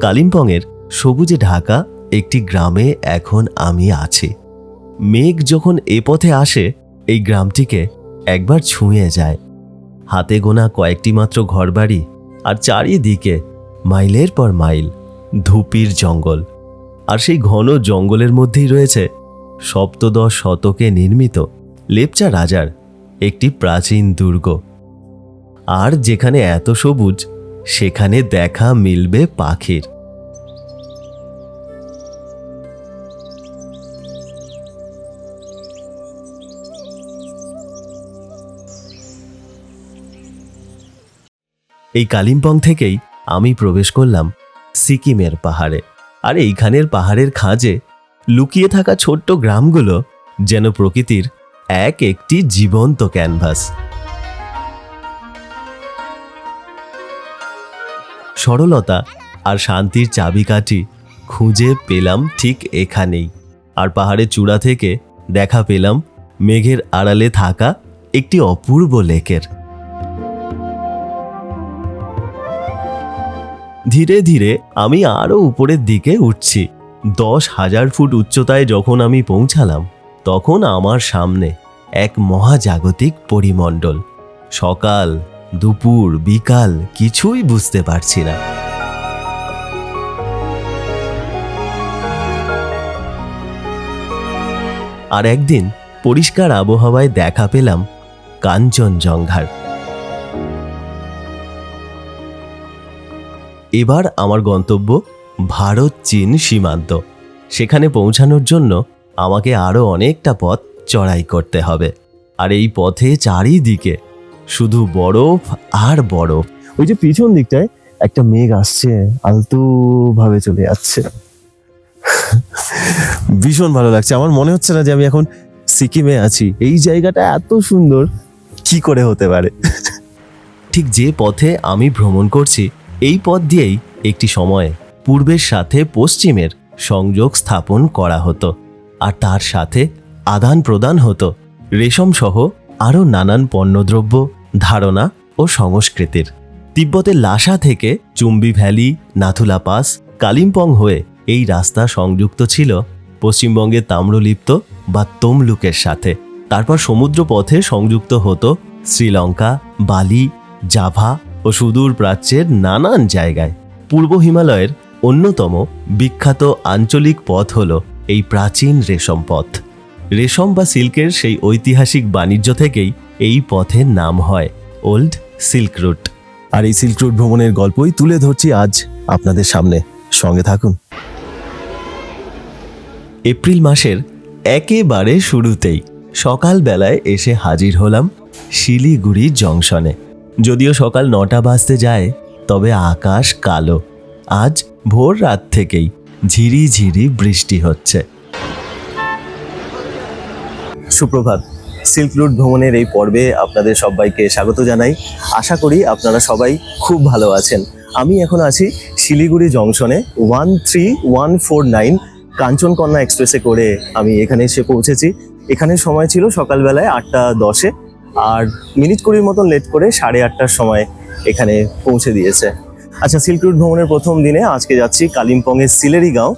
কালিম্পংয়ের সবুজে ঢাকা একটি গ্রামে এখন আমি আছি। মেঘ যখন এ পথে আসে এই গ্রামটিকে একবার ছুঁয়ে যায়। হাতে গোনা কয়েকটি মাত্র ঘরবাড়ি, আর চারিদিকে মাইলের পর মাইল ধুপির জঙ্গল। আর সেই ঘন জঙ্গলের মধ্যেই রয়েছে সপ্তদশ শতকে নির্মিত লেপচা রাজার একটি প্রাচীন দুর্গ। আর যেখানে এত সবুজ, সেখানে দেখা মিলবে পাখির। এই কালিম্পং থেকেই আমি প্রবেশ করলাম সিকিমের পাহাড়ে। আর এইখানের পাহাড়ের খাঁজে লুকিয়ে থাকা ছোট্ট গ্রামগুলো যেন প্রকৃতির একটি জীবন্ত ক্যানভাস। সরলতা আর শান্তির চাবিকাঠি খুঁজে পেলাম ঠিক এখানেই। আর পাহাড়ের চূড়া থেকে দেখা পেলাম মেঘের আড়ালে থাকা একটি অপূর্ব লেকের। ধীরে ধীরে আমি আরো উপরের দিকে উঠছি। 10,000 ফুট উচ্চতায় যখন আমি পৌঁছালাম, তখন আমার সামনে এক মহাজাগতিক পরিমণ্ডল। সকাল, দুপুর, বিকাল কিছুই বুঝতে পারছি না। আর একদিন পরিষ্কার আবহাওয়ায় দেখা পেলাম কাঞ্চনজঙ্ঘার। এবার আমার গন্তব্য ভারত চীন সীমান্ত। সেখানে পৌঁছানোর জন্য আমাকে আরো অনেকটা পথ চড়াই করতে হবে। আর এই পথে চারিদিকে শুধু বরফ আর বরফ। ওই যে পিছন দিকটায় একটা মেঘ আসছে, আলতু ভাবে চলে যাচ্ছে। ভীষণ ভালো লাগছে। আমার মনে হচ্ছে না যে আমি এখন সিকিমে আছি। এই জায়গাটা এত সুন্দর কি করে হতে পারে। ঠিক যে পথে আমি ভ্রমণ করছি, এই পথ দিয়েই একটি সময়ে পূর্বের সাথে পশ্চিমের সংযোগ স্থাপন করা হতো। আর তার সাথে আদান প্রদান হতো রেশম সহ আরও নানান পণ্যদ্রব্য, ধারণা ও সংস্কৃতির। তিব্বতের লাসা থেকে চুম্বি ভ্যালি, নাথুলা পাস, কালিম্পং হয়ে এই রাস্তা সংযুক্ত ছিল পশ্চিমবঙ্গের তাম্রলিপ্ত বা তমলুকের সাথে। তারপর সমুদ্র পথে সংযুক্ত হতো শ্রীলঙ্কা, বালি, জাভা ও সুদূর প্রাচ্যের নানান জায়গায়। পূর্ব হিমালয়ের অন্যতম বিখ্যাত আঞ্চলিক পথ হল এই প্রাচীন রেশম পথ। রেশম বা সিল্কের সেই ঐতিহাসিক বাণিজ্য থেকেই এই পথের নাম হয় ওল্ড সিল্ক রুট। আর এই সিল্ক রুট ভ্রমণের গল্পই তুলে ধরছি আজ আপনাদের সামনে। সঙ্গে থাকুন। এপ্রিল মাসের একেবারে শুরুতেই সকালবেলায় এসে হাজির হলাম শিলিগুড়ি জংশনে। যদিও সকাল 9টা বাজতে যায়, তবে আকাশ কালো। আজ ভোর রাত থেকেই ঝিরি ঝিরি বৃষ্টি হচ্ছে। সুপ্রভাত। সিল্ক রুট ভ্রমণের এই পর্বে আপনাদের সবাইকে স্বাগত জানাই। আশা করি আপনারা সবাই খুব ভালো আছেন। আমি এখন আছি শিলিগুড়ি জংশনে। 13149 কাঞ্চনকন্যা এক্সপ্রেসে করে আমি এখানে এসে পৌঁছেছি। এখানে সময় ছিল সকালবেলায় 8:10, আর মিনিট 20 মতন লেট করে 8:30টার সময় এখানে পৌঁছে দিয়েছে। আচ্ছা, সিল্ক রুট ভ্রমণের প্রথম দিনে আজকে যাচ্ছি কালিম্পংয়ের সিলেরিগাঁও।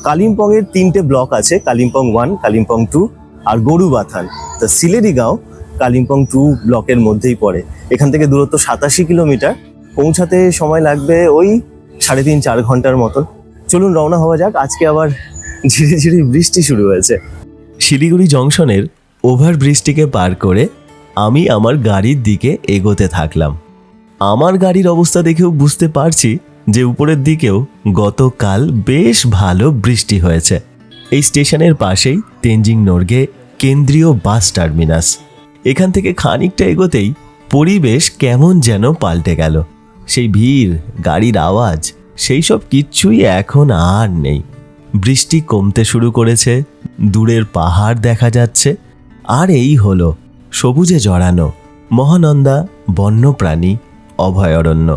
কালিম্পংয়ের 3টে ব্লক আছে, কালিম্পং 1, কালিম্পং 2 আর গরুবাথান। তো সিলেরিগাঁও কালিম্পং 2 ব্লকের মধ্যেই পড়ে। এখান থেকে দূরত্ব 87 কিলোমিটার। পৌঁছাতে সময় লাগবে ওই 3.5-4 ঘন্টার মতন। চলুন রওনা হওয়া যাক। আজকে আবার ঝিরি ঝিরি বৃষ্টি শুরু হয়েছে। শিলিগুড়ি জংশনের ওভারব্রিজটিকে পার করে আমি আমার গাড়ির দিকে এগোতে থাকলাম। আমার গাড়ির অবস্থা দেখেও বুঝতে পারছি যে উপরের দিকেও গতকাল বেশ ভালো বৃষ্টি হয়েছে। এই স্টেশনের পাশেই তেনজিং নোরগে কেন্দ্রীয় বাস টার্মিনাস। এখান থেকে খানিকটা এগোতেই পরিবেশ কেমন যেন পাল্টে গেল। সেই ভিড়, গাড়ির আওয়াজ, সেই সব কিচ্ছুই এখন আর নেই। বৃষ্টি কমতে শুরু করেছে, দূরের পাহাড় দেখা যাচ্ছে, আর এই হলো সবুজে জড়ানো মহানন্দা বন্যপ্রাণী অভয়ারণ্য।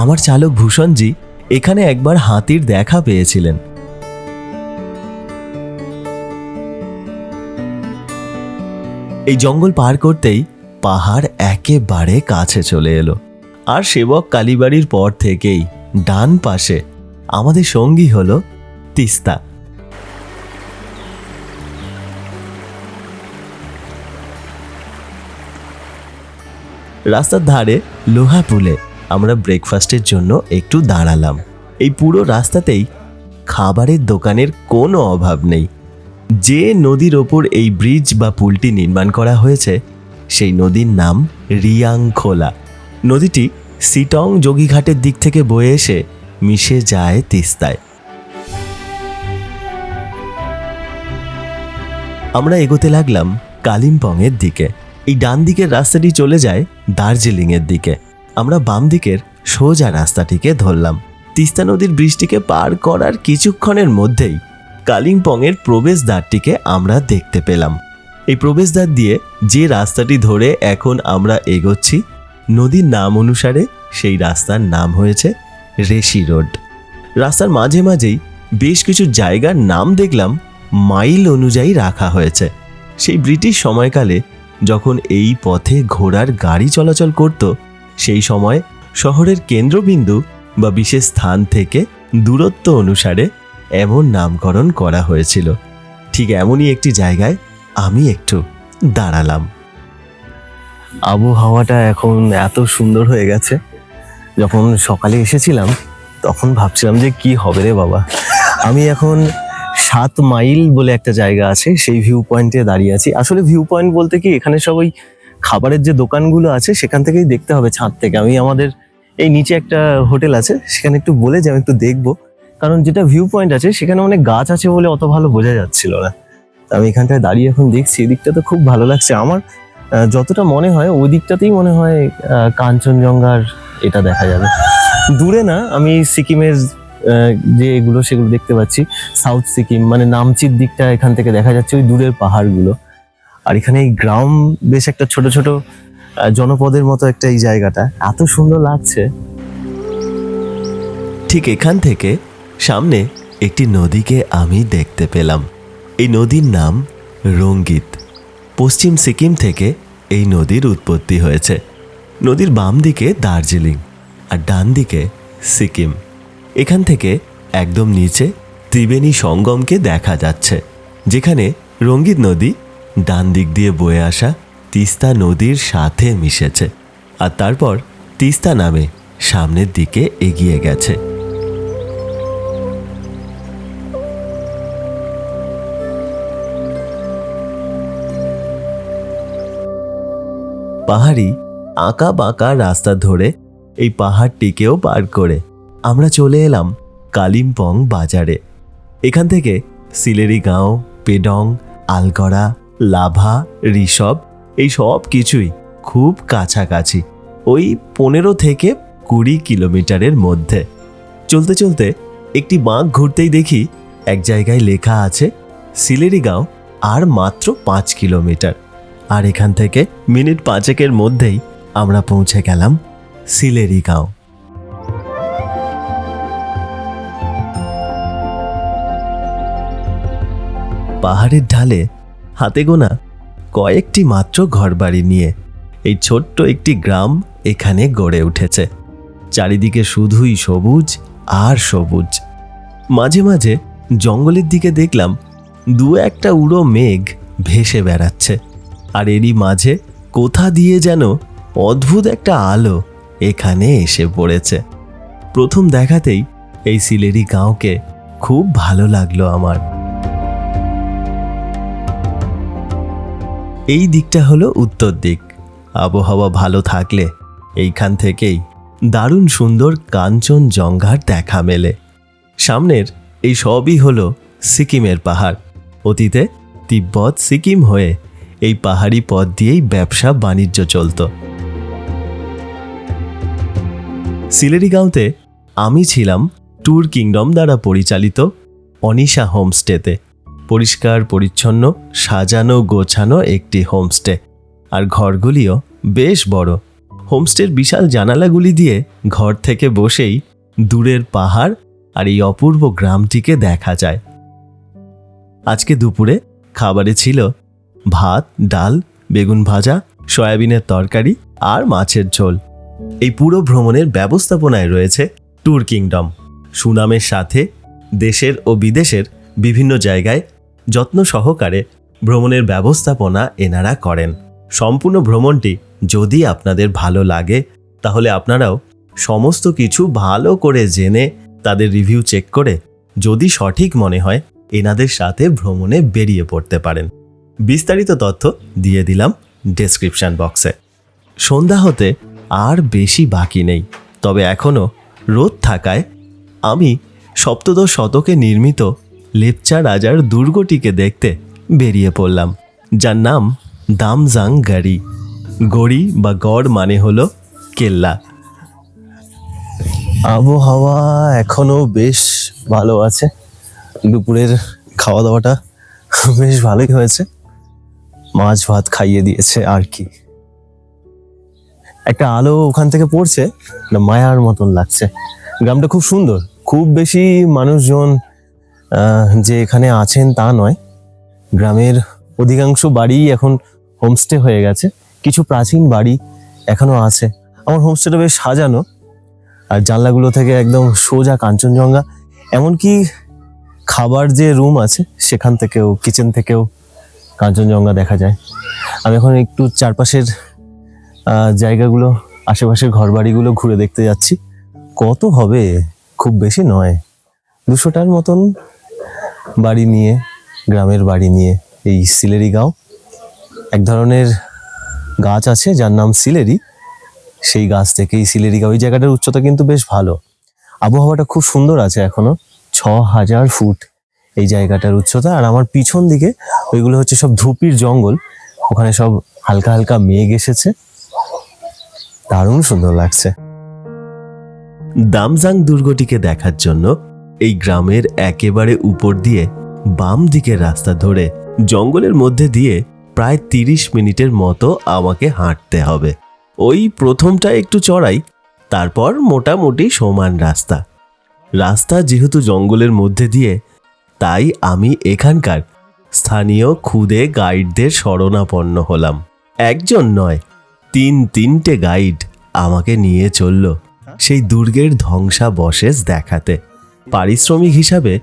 আমার চালক ভূষণজি এখানে একবার হাতির দেখা পেয়েছিলেন। এই জঙ্গল পার করতেই পাহাড় একেবারে কাছে চলে এলো। আর সেবক কালীবাড়ির পর থেকেই ডান পাশে আমাদের সঙ্গী হলো তিস্তা। রাস্তার ধারে লোহা পুলে আমরা ব্রেকফাস্টের জন্য একটু দাঁড়ালাম। এই পুরো রাস্তাতেই খাবারের দোকানের কোনো অভাব নেই। যে নদীর ওপর এই ব্রিজ বা পুলটি নির্মাণ করা হয়েছে সেই নদীর নাম রিয়াংখোলা। নদীটি সিটং যোগীঘাটের দিক থেকে বয়ে এসে মিশে যায় তিস্তায়। আমরা এগোতে লাগলাম কালিম্পংয়ের দিকে। এই ডান দিকের রাস্তাটি চলে যায় দার্জিলিংয়ের দিকে। আমরা বাম দিকের সোজা রাস্তাটিকে ধরলাম। তিস্তা নদীর ব্রিজটিকে পার করার কিছুক্ষণের মধ্যেই কালিম্পংয়ের প্রবেশদ্বারটিকে আমরা দেখতে পেলাম। এই প্রবেশদ্বার দিয়ে যে রাস্তাটি ধরে এখন আমরা এগোচ্ছি, নদীর নাম অনুসারে সেই রাস্তার নাম হয়েছে রেশি রোড। রাস্তার মাঝে মাঝেই বেশ কিছু জায়গার নাম দেখলাম মাইল অনুযায়ী রাখা হয়েছে। সেই ব্রিটিশ সময়কালে যখন এই পথে ঘোড়ার গাড়ি চলাচল করত, সেই সময় শহরের কেন্দ্রবিন্দু বা বিশেষ স্থান থেকে দূরত্ব অনুসারে এমন নামকরণ করা হয়েছিল। ঠিক এমনই একটি জায়গায় আমি একটু দাঁড়ালাম। আবহাওয়াটা এখন এত সুন্দর হয়ে গেছে। যখন সকালে এসেছিলাম তখন ভাবছিলাম যে কি হবে রে বাবা। আমি এখন 7 মাইল বলে একটা জায়গা আছে, সেই ভিউ পয়েন্টে দাঁড়িয়ে আছি। আসলে ভিউ পয়েন্ট বলতে কি, এখানে সব ওই খাবারের যে দোকানগুলো আছে সেখান থেকেই দেখতে হবে ছাদ থেকে। আমি আমাদের এই নিচে একটা হোটেল আছে, সেখানে একটু বলে যে আমি একটু দেখবো, কারণ যেটা ভিউ পয়েন্ট আছে সেখানে অনেক গাছ আছে বলে অত ভালো বোঝা যাচ্ছিল না। আমি এখানটায় দাঁড়িয়ে এখন দেখছি, এদিকটা তো খুব ভালো লাগছে আমার। যতটা মনে হয় ওই দিকটাতেই মনে হয় কাঞ্চনজঙ্ঘার এটা দেখা যাবে। দূরে না, আমি সিকিমের যে এগুলো সেগুলো দেখতে পাচ্ছি। সাউথ সিকিম মানে নামচির দিকটা এখান থেকে দেখা যাচ্ছে, ওই দূরের পাহাড়গুলো। আর এখানে এই গ্রাম, বেশ একটা ছোট ছোট জনপদের মতো একটা এই জায়গাটা এত সুন্দর লাগছে। ঠিক এখান থেকে সামনে একটি নদীকে আমি দেখতে পেলাম। এই নদীর নাম রঙ্গিত। পশ্চিম সিকিম থেকে এই নদীর উৎপত্তি হয়েছে। নদীর বাম দিকে দার্জিলিং আর ডান দিকে সিকিম। এখান থেকে একদম নিচে ত্রিবেণী সঙ্গমকে দেখা যাচ্ছে, যেখানে রঙ্গিত নদী ডান দিক দিয়ে বয়ে আসা তিস্তা নদীর সাথে মিশেছে আর তারপর তিস্তা নামে সামনের দিকে এগিয়ে গেছে। পাহাড়ি আঁকা বাঁকা রাস্তা ধরে এই পাহাড়টিকেও পার করে আমরা চলে এলাম কালিম্পং বাজারে। এখান থেকে সিলেরিগাঁও, পেডং, আলগড়া, লাভা, ঋষভ এই সব কিছুই খুব কাছাকাছি, ওই 15 থেকে 20 কিলোমিটারের মধ্যে। চলতে চলতে একটি বাঁক ঘুরতেই দেখি এক জায়গায় লেখা আছে সিলেরিগাঁও আর মাত্র 5 কিলোমিটার। আর এখান থেকে মিনিট 5 মধ্যেই আমরা পৌঁছে গেলাম সিলেরিগাঁও। পাহাড়ের ঢালে হাতে গোনা কয়েকটি মাত্র ঘরবাড়ি নিয়ে এই ছোট্ট একটি গ্রাম এখানে গড়ে উঠেছে। চারিদিকে শুধুই সবুজ আর সবুজ। মাঝে মাঝে জঙ্গলের দিকে দেখলাম 2-1টা উড়ো মেঘ ভেসে বেড়াচ্ছে, আর এরই মাঝে কোথা দিয়ে যেন অদ্ভুত একটা আলো এখানে এসে পড়েছে। প্রথম দেখাতেই এই সিলেরিগাঁওকে খুব ভালো লাগলো আমার। এই দিকটা হলো উত্তর দিক। আবহাওয়া ভালো থাকলে এইখান থেকেই দারুণ সুন্দর কাঞ্চনজঙ্ঘার দেখা মেলে। সামনের এই সবই হলো সিকিমের পাহাড়। অতীতে তিব্বত সিকিম হয়ে এই পাহাড়ি পথ দিয়েই ব্যবসা বাণিজ্য চলত। সিলেরিগাঁওতে আমি ছিলাম ট্যুর কিংডম দ্বারা পরিচালিত অনিশা হোমস্টেতে। পরিষ্কার পরিচ্ছন্ন, সাজানো গোছানো একটি হোমস্টে, আর ঘরগুলিও বেশ বড়। হোমস্টের বিশাল জানালাগুলি দিয়ে ঘর থেকে বসেই দূরের পাহাড় আর এই অপূর্ব গ্রামটিকে দেখা যায়। আজকে দুপুরে খাবারে ছিল ভাত, ডাল, বেগুন ভাজা, সয়াবিনের তরকারি আর মাছের ঝোল। এই পুরো ভ্রমণের ব্যবস্থাপনায় রয়েছে ট্যুর কিংডম। সুনামের সাথে দেশের ও বিদেশের বিভিন্ন জায়গায় যত্ন সহকারে ভ্রমণের ব্যবস্থাপনা এনারা করেন। সম্পূর্ণ ভ্রমণটি যদি আপনাদের ভালো লাগে তাহলে আপনারাও সমস্ত কিছু ভালো করে জেনে তাদের রিভিউ চেক করে যদি সঠিক মনে হয় এনাদের সাথে ভ্রমণে বেরিয়ে পড়তে পারেন। বিস্তারিত তথ্য দিয়ে দিলাম ডেসক্রিপশন বক্সে। সন্ধ্যা হতে আর বেশি বাকি নেই, তবে এখনও রোদ থাকায় আমি সপ্তদশ শতকে নির্মিত লেপচা রাজার দুর্গটিকে দেখতে বেরিয়ে পড়লাম, যার নাম দামজাং গাড়ি। গড়ি বা গড় মানে হলো কেল্লা। আবহাওয়া এখনো বেশ ভালো আছে, দুপুরের খাওয়া দাওয়াটা বেশ ভালোই হয়েছে, মাছ ভাত খাইয়ে দিয়েছে আর কি। একটা আলো ওখান থেকে পড়ছে, মায়ার মতন লাগছে। গ্রামটা খুব সুন্দর, খুব বেশি মানুষজন যে এখানে আছেন তা নয়। গ্রামের অধিকাংশ বাড়ি এখন হোমস্টে হয়ে গেছে, কিছু প্রাচীন বাড়ি এখনো আছে। আমার হোমস্টেটা বেশ সাজানো, আর জানলাগুলো থেকে একদম সোজা কাঞ্চনজঙ্ঘা। এমনকি খাবার যে রুম আছে সেখান থেকেও, কিচেন থেকেও কাঞ্চনজঙ্ঘা দেখা যায়। আমি এখন একটু চারপাশের জায়গাগুলো, আশেপাশের ঘরবাড়িগুলো ঘুরে দেখতে যাচ্ছি। কত হবে, খুব বেশি নয়, 200টার মতন বাড়ি নিয়ে, গ্রামের বাড়ি নিয়ে এই সিলেরি গাঁও। এক ধরনের গাছ আছে যার নাম সিলেরি, সেই গাছ থেকেই সিলেরি গাঁও। এই জায়গাটার উচ্চতা কিন্তু বেশ ভালো, আবহাওয়াটা খুব সুন্দর আছে। এখনো 6000 ফুট এই জায়গাটার উচ্চতা। আর আমার পিছন দিকে ওইগুলো হচ্ছে সব ধুপির জঙ্গল, ওখানে সব হালকা হালকা মেঘ এসেছে, দারুণ সুন্দর লাগছে। দামজাং দুর্গটিকে দেখার জন্য এই গ্রামের একেবারে উপর দিয়ে বাম দিকের রাস্তা ধরে জঙ্গলের মধ্যে দিয়ে প্রায় 30 মিনিটের মতো আমাকে হাঁটতে হবে। ওই প্রথমটা একটু চড়াই, তারপর মোটামুটি সমান রাস্তা। রাস্তা যেহেতু জঙ্গলের মধ্যে দিয়ে, তাই আমি এখানকার স্থানীয় খুদে গাইডদের শরণাপন্ন হলাম। একজন নয়, 3টে গাইড আমাকে নিয়ে চলল সেই দুর্গের ধ্বংসাবশেষ দেখাতে। পারিশ্রমিক হিসাবে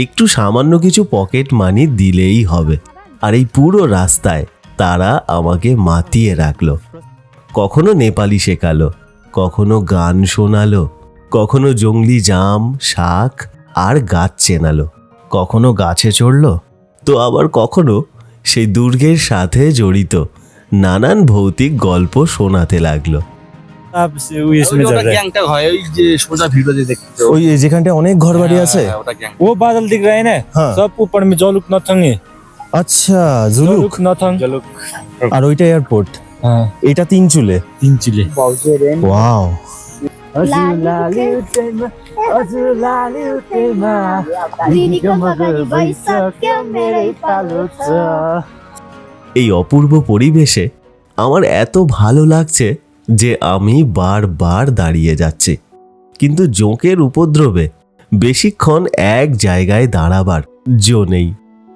একটু সামান্য কিছু পকেট মানি দিলেই হবে। আর এই পুরো রাস্তায় তারা আমাকে মাতিয়ে রাখলো। কখনো নেপালি শেখালো, কখনো গান শোনালো, কখনো জংলি জাম, শাক আর গাছ চেনালো, কখনো গাছে চড়লো, তো আবার কখনো সেই দুর্গের সাথে জড়িত নানান ভৌতিক গল্প শোনাতে লাগলো। ওই যেখানটা অনেক ঘর বাড়ি আছে, वो बादल दिख रहे हैं ना, हाँ। सब ऊपर में जोलुक नथंग है। আচ্ছা জুলুক। नथंग जोलुक। আর ওইটা এয়ারপোর্ট, हाँ, এটা 3 চুলে। 3 चिले। ওয়াও, এই অপূর্ব পরিবেশে আমার এত ভালো লাগছে যে আমি বারবার দাঁড়িয়ে যাচ্ছি, কিন্তু জোঁকের উপদ্রবে বেশিক্ষণ এক জায়গায় দাঁড়াবার জো নেই।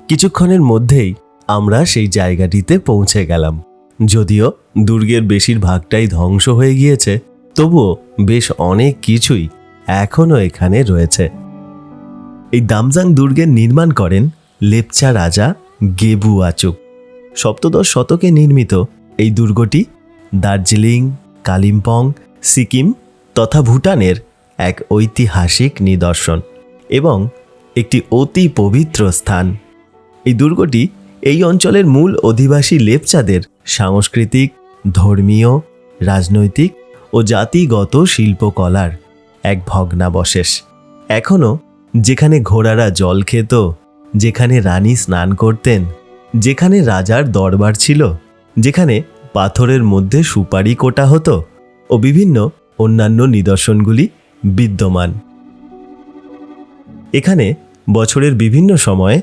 কিছুক্ষণের মধ্যেই আমরা সেই জায়গাটিতে পৌঁছে গেলাম। যদিও দুর্গের বেশিরভাগটাই ধ্বংস হয়ে গিয়েছে, তবুও বেশ অনেক কিছুই এখনো এখানে রয়েছে। এই দামজাং দুর্গের নির্মাণ করেন লেপচা রাজা গেবু আচুক। সপ্তদশ শতকে নির্মিত এই দুর্গটি দার্জিলিং, কালিম্পং, সিকিম তথা ভুটানের এক ঐতিহাসিক নিদর্শন এবং একটি অতি পবিত্র স্থান। এই দুর্গটি এই অঞ্চলের মূল অধিবাসী লেপচাদের সাংস্কৃতিক, ধর্মীয়, রাজনৈতিক ও জাতিগত শিল্পকলার এক ভগ্নাবশেষ। এখনও যেখানে ঘোড়ারা জল খেত, যেখানে রানী স্নান করতেন, যেখানে রাজার দরবার ছিল, যেখানে পাথরের মধ্যে সুপারি কোটা হতো ও বিভিন্ন অন্যান্য নিদর্শনগুলি বিদ্যমান। এখানে বছরের বিভিন্ন সময়ে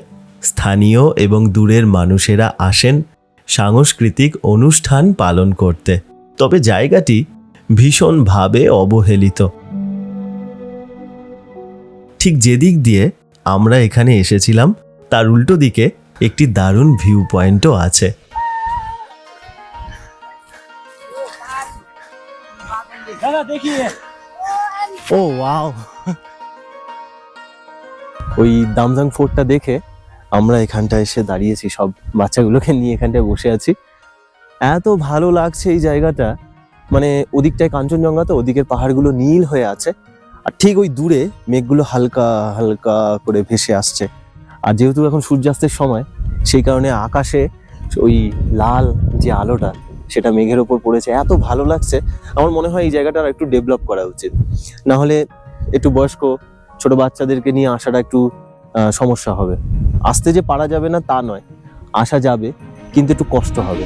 স্থানীয় এবং দূরের মানুষেরা আসেন সাংস্কৃতিক অনুষ্ঠান পালন করতে। তবে জায়গাটি ভীষণভাবে অবহেলিত। ঠিক যেদিক দিয়ে আমরা এখানে এসেছিলাম তার উল্টো দিকে একটি দারুণ ভিউ পয়েন্টও আছে। ও ওয়াও, ওই দামজাং ফোর্টটা দেখে আমরা এখানটায় এসে দাঁড়িয়েছি, সব বাচ্চাগুলোকে নিয়ে এখানটায় বসে আছি। এত ভালো লাগছে এই জায়গাটা, মানে ওদিকটায় কাঞ্চনজঙ্ঘা, তো ওদিকের পাহাড়গুলো নীল হয়ে আছে, আর ঠিক ওই দূরে মেঘগুলো হালকা হালকা করে ভেসে আসছে। আর যেহেতু এখন সূর্যাস্তের সময়, সেই কারণে আকাশে ওই লাল যে আলোটা সেটা মেঘের ওপর পড়েছে, এত ভালো লাগছে। আমার মনে হয় এই জায়গাটা আর একটু ডেভেলপ করা উচিত, না হলে একটু বয়স্ক ছোট বাচ্চাদেরকে নিয়ে আসাটা একটু সমস্যা হবে। আসতে যে পারা যাবে না তা নয়, আসা যাবে, কিন্তু একটু কষ্ট হবে।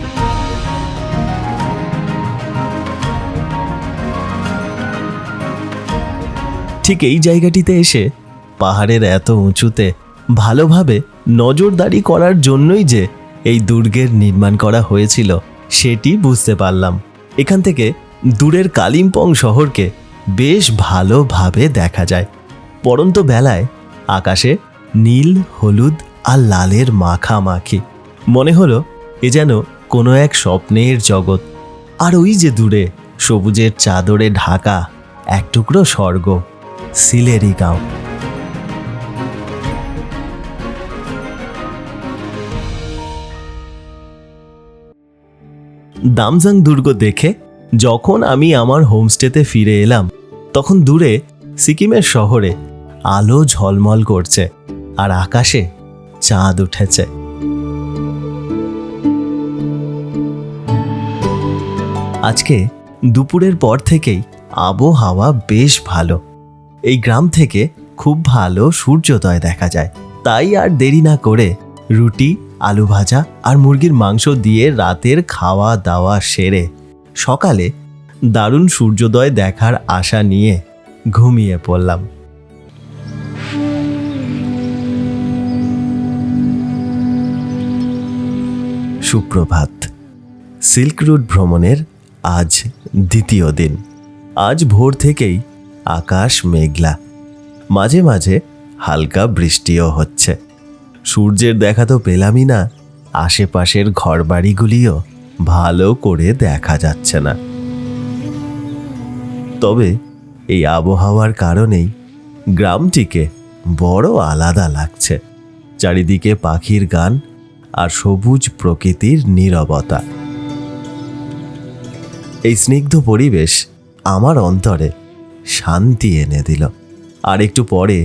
ঠিক এই জায়গাটিতে এসে পাহাড়ের এত উঁচুতে ভালোভাবে নজরদারি করার জন্যই যে এই দুর্গের নির্মাণ করা হয়েছিল সেটি বুঝতে পারলাম। এখান থেকে দূরের কালিম্পং শহরকে বেশ ভালোভাবে দেখা যায়। পড়ন্ত বেলায় আকাশে নীল, হলুদ আর লালের মাখামাখি, মনে হলো এ যেন কোনো এক স্বপ্নের জগৎ। আর ওই যে দূরে সবুজের চাদরে ঢাকা এক টুকরো স্বর্গ, সিলেরি গাঁও। দামজাং দুর্গ দেখে যখন আমি আমার হোমস্টেতে ফিরে এলাম, তখন দূরে সিকিমের শহরে আলো ঝলমল করছে আর আকাশে চাঁদ উঠেছে। আজকে দুপুরের পর থেকেই আবহাওয়া বেশ ভালো। এই গ্রাম থেকে খুব ভালো সূর্যোদয় দেখা যায়। তাই আর দেরি না করে রুটি, আলু ভাজা আর মুরগির মাংস দিয়ে রাতের খাওয়া দাওয়া সেরে সকালে দারুণ সূর্যোদয় দেখার আশা নিয়ে ঘুমিয়ে পড়লাম। সুপ্রভাত। সিল্ক রুট ভ্রমণের আজ দ্বিতীয় দিন। আজ ভোর থেকেই আকাশ মেঘলা, মাঝে মাঝে হালকা বৃষ্টিও হচ্ছে। সূর্যের দেখা তো পেলামই না, আশেপাশের ঘরবাড়িগুলিও ভালো করে দেখা যাচ্ছে না। তবে এই আবহাওয়ার কারণেই গ্রামটিকে বড় আলাদা লাগছে। চারিদিকে পাখির গান আর সবুজ প্রকৃতির নীরবতা। এই স্নিগ্ধ পরিবেশ আমার অন্তরে শান্তি এনে দিল। আর একটু পরে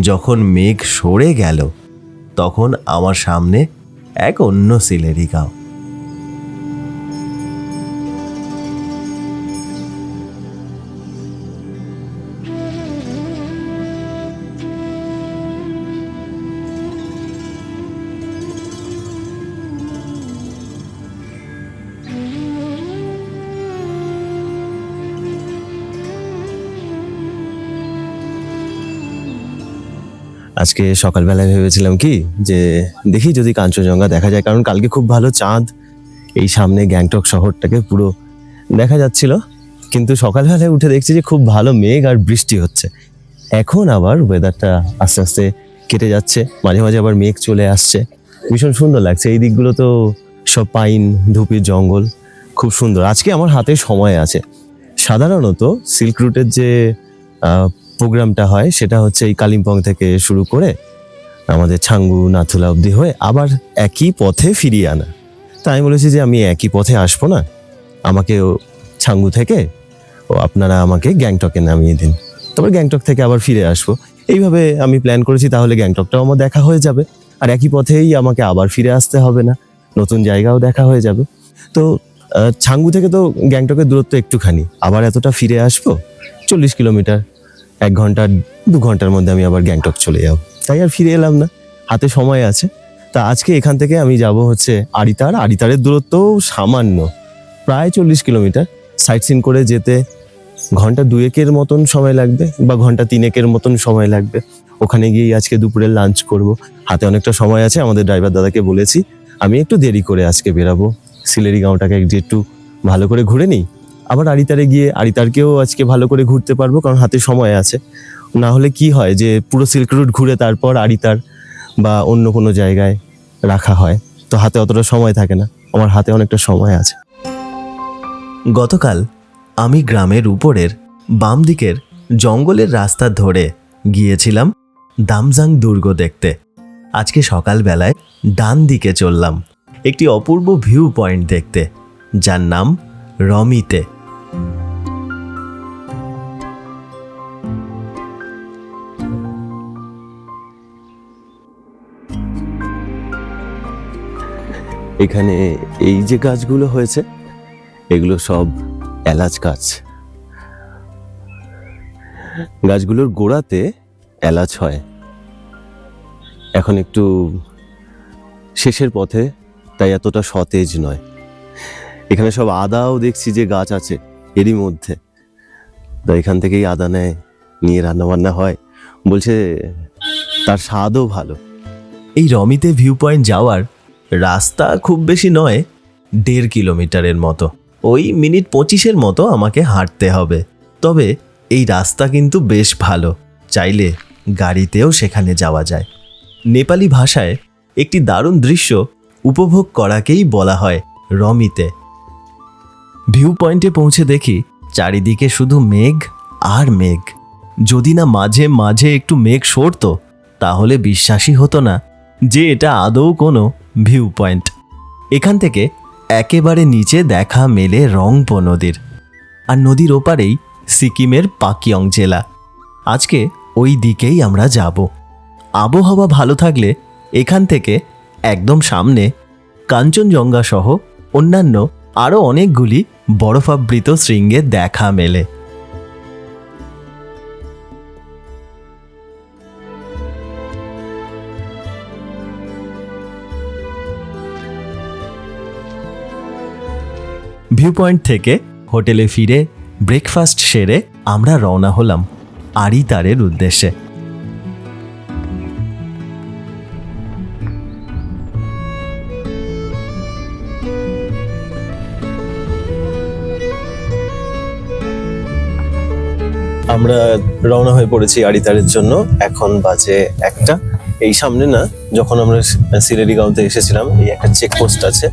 যখন মেঘ সরে গেল, তখন আমার সামনে এক অন্য সিলেরি গাঁও। আজকে সকালবেলায় ভেবেছিলাম কি যে দেখি যদি কাঞ্চনজঙ্ঘা দেখা যায়, কারণ কালকে খুব ভালো চাঁদ এই সামনে গ্যাংটক শহরটাকে পুরো দেখা যাচ্ছিল। কিন্তু সকালবেলায় উঠে দেখছি যে খুব ভালো মেঘ আর বৃষ্টি হচ্ছে। এখন আবার ওয়েদারটা আস্তে আস্তে কেটে যাচ্ছে, মাঝে মাঝে আবার মেঘ চলে আসছে। ভীষণ সুন্দর লাগছে। এই দিকগুলো তো সব পাইন, ধুপির জঙ্গল, খুব সুন্দর। আজকে আমার হাতে সময় আছে। সাধারণত সিল্ক রুটের যে প্রোগ্রামটা হয় সেটা হচ্ছে এই কালিম্পং থেকে শুরু করে আমাদের ছাঙ্গু, নাথুলা অবধি হয়ে আবার একই পথে ফিরিয়ে আনা। তাই আমি বলেছি যে আমি একই পথে আসবো না, আমাকে ছাঙ্গু থেকে আপনারা আমাকে গ্যাংটকে নামিয়ে দিন, তারপর গ্যাংটক থেকে আবার ফিরে আসবো। এইভাবে আমি প্ল্যান করেছি, তাহলে গ্যাংটকটাও আমার দেখা হয়ে যাবে, আর একই পথেই আমাকে আবার ফিরে আসতে হবে না, নতুন জায়গাও দেখা হয়ে যাবে। তো ছাঙ্গু থেকে তো গ্যাংটকের দূরত্ব একটুখানি, আবার এতটা ফিরে আসবো 40 কিলোমিটার, 1 ঘন্টা 2 ঘন্টার মধ্যে আমি আবার গ্যাংটক চলে যাব। তাই আর ফিরে এলাম না, হাতে সময় আছে। তা আজকে এখান থেকে আমি যাব হচ্ছে আড়িতার। আড়িতারের দূরত্ব সামান্য, প্রায় 40 কিলোমিটার। সাইট সিন করে যেতে ঘন্টা 2-এর মতন সময় লাগবে, বা ঘন্টা 3-এর মতন সময় লাগবে। ওখানে গিয়ে আজকে দুপুরে লাঞ্চ করব। হাতে অনেকটা সময় আছে। আমাদের ড্রাইভার দাদাকে বলেছি আমি একটু দেরি করে আজকে বেরাবো, সিলেরি গাঁওটাকে একটু ভালো করে ঘুরে নিই, আবার আড়িতারে গিয়ে আড়িতারকেও আজকে ভালো করে ঘুরতে পারবো, কারণ হাতে সময় আছে। না হলে কি হয় যে পুরো সিল্ক রুট ঘুরে তারপর আড়িতার বা অন্য কোনো জায়গায় রাখা হয়, তো হাতে অতটা সময় থাকে না। আমার হাতে অনেকটা সময় আছে। গতকাল আমি গ্রামের উপরের বাম দিকের জঙ্গলের রাস্তা ধরে গিয়েছিলাম দামজাং দুর্গ দেখতে। আজকে সকালবেলায় ডান দিকে চললাম একটি অপূর্ব ভিউ পয়েন্ট দেখতে, যার নাম রমিতে। এখানে এই যে গাছগুলো হয়েছে এগুলো সব এলাচ গাছ। গাছগুলোর গোড়াতে এলাচ হয়। এখন একটু শেষের পথে, তাই এতটা সতেজ নয়। এখানে সব আদাও দেখছি যে গাছ আছে এরই মধ্যে, তো এখান থেকেই আদা নেয়, নিয়ে রান্নাবান্না হয়। বলছে তার স্বাদও ভালো। এই রমিতে ভিউ পয়েন্ট যাওয়ার রাস্তা খুব বেশি নয়, 1.5 কিলোমিটারের মতো। ওই মিনিট 25-এর মতো আমাকে হাঁটতে হবে। তবে এই রাস্তা কিন্তু বেশ ভালো, চাইলে গাড়িতেও সেখানে যাওয়া যায়। নেপালি ভাষায় একটি দারুণ দৃশ্য উপভোগ করাকেই বলা হয় রমিতে। ভিউ পয়েন্টে পৌঁছে দেখি চারিদিকে শুধু মেঘ আর মেঘ। যদি না মাঝে মাঝে একটু মেঘ সরতো, তাহলে বিশ্বাসই হতো না যে এটা আদৌ কোনো ভিউ পয়েন্ট। এখান থেকে একেবারে নিচে দেখা মেলে রংপো নদীর, আর নদীর ওপারেই সিকিমের পাকিয়ং জেলা। আজকে ওই দিকেই আমরা যাব। আবহাওয়া ভালো থাকলে এখান থেকে একদম সামনে কাঞ্চনজঙ্ঘা সহ অন্যান্য আরও অনেকগুলি বরফাবৃত শৃঙ্গের দেখা মেলে। ভিউ পয়েন্ট থেকে হোটেলে ফিরে ব্রেকফাস্ট সেরে আমরা রওনা হলাম আরিতারের উদ্দেশ্যে। আমরা রওনা হয়ে পড়েছি আরিতারের জন্য। এখন বাজে 1টা। এই সামনে না, যখন আমরা সিলেরিগাঁওতে এসেছিলাম, এই একটা চেকপোস্ট আছে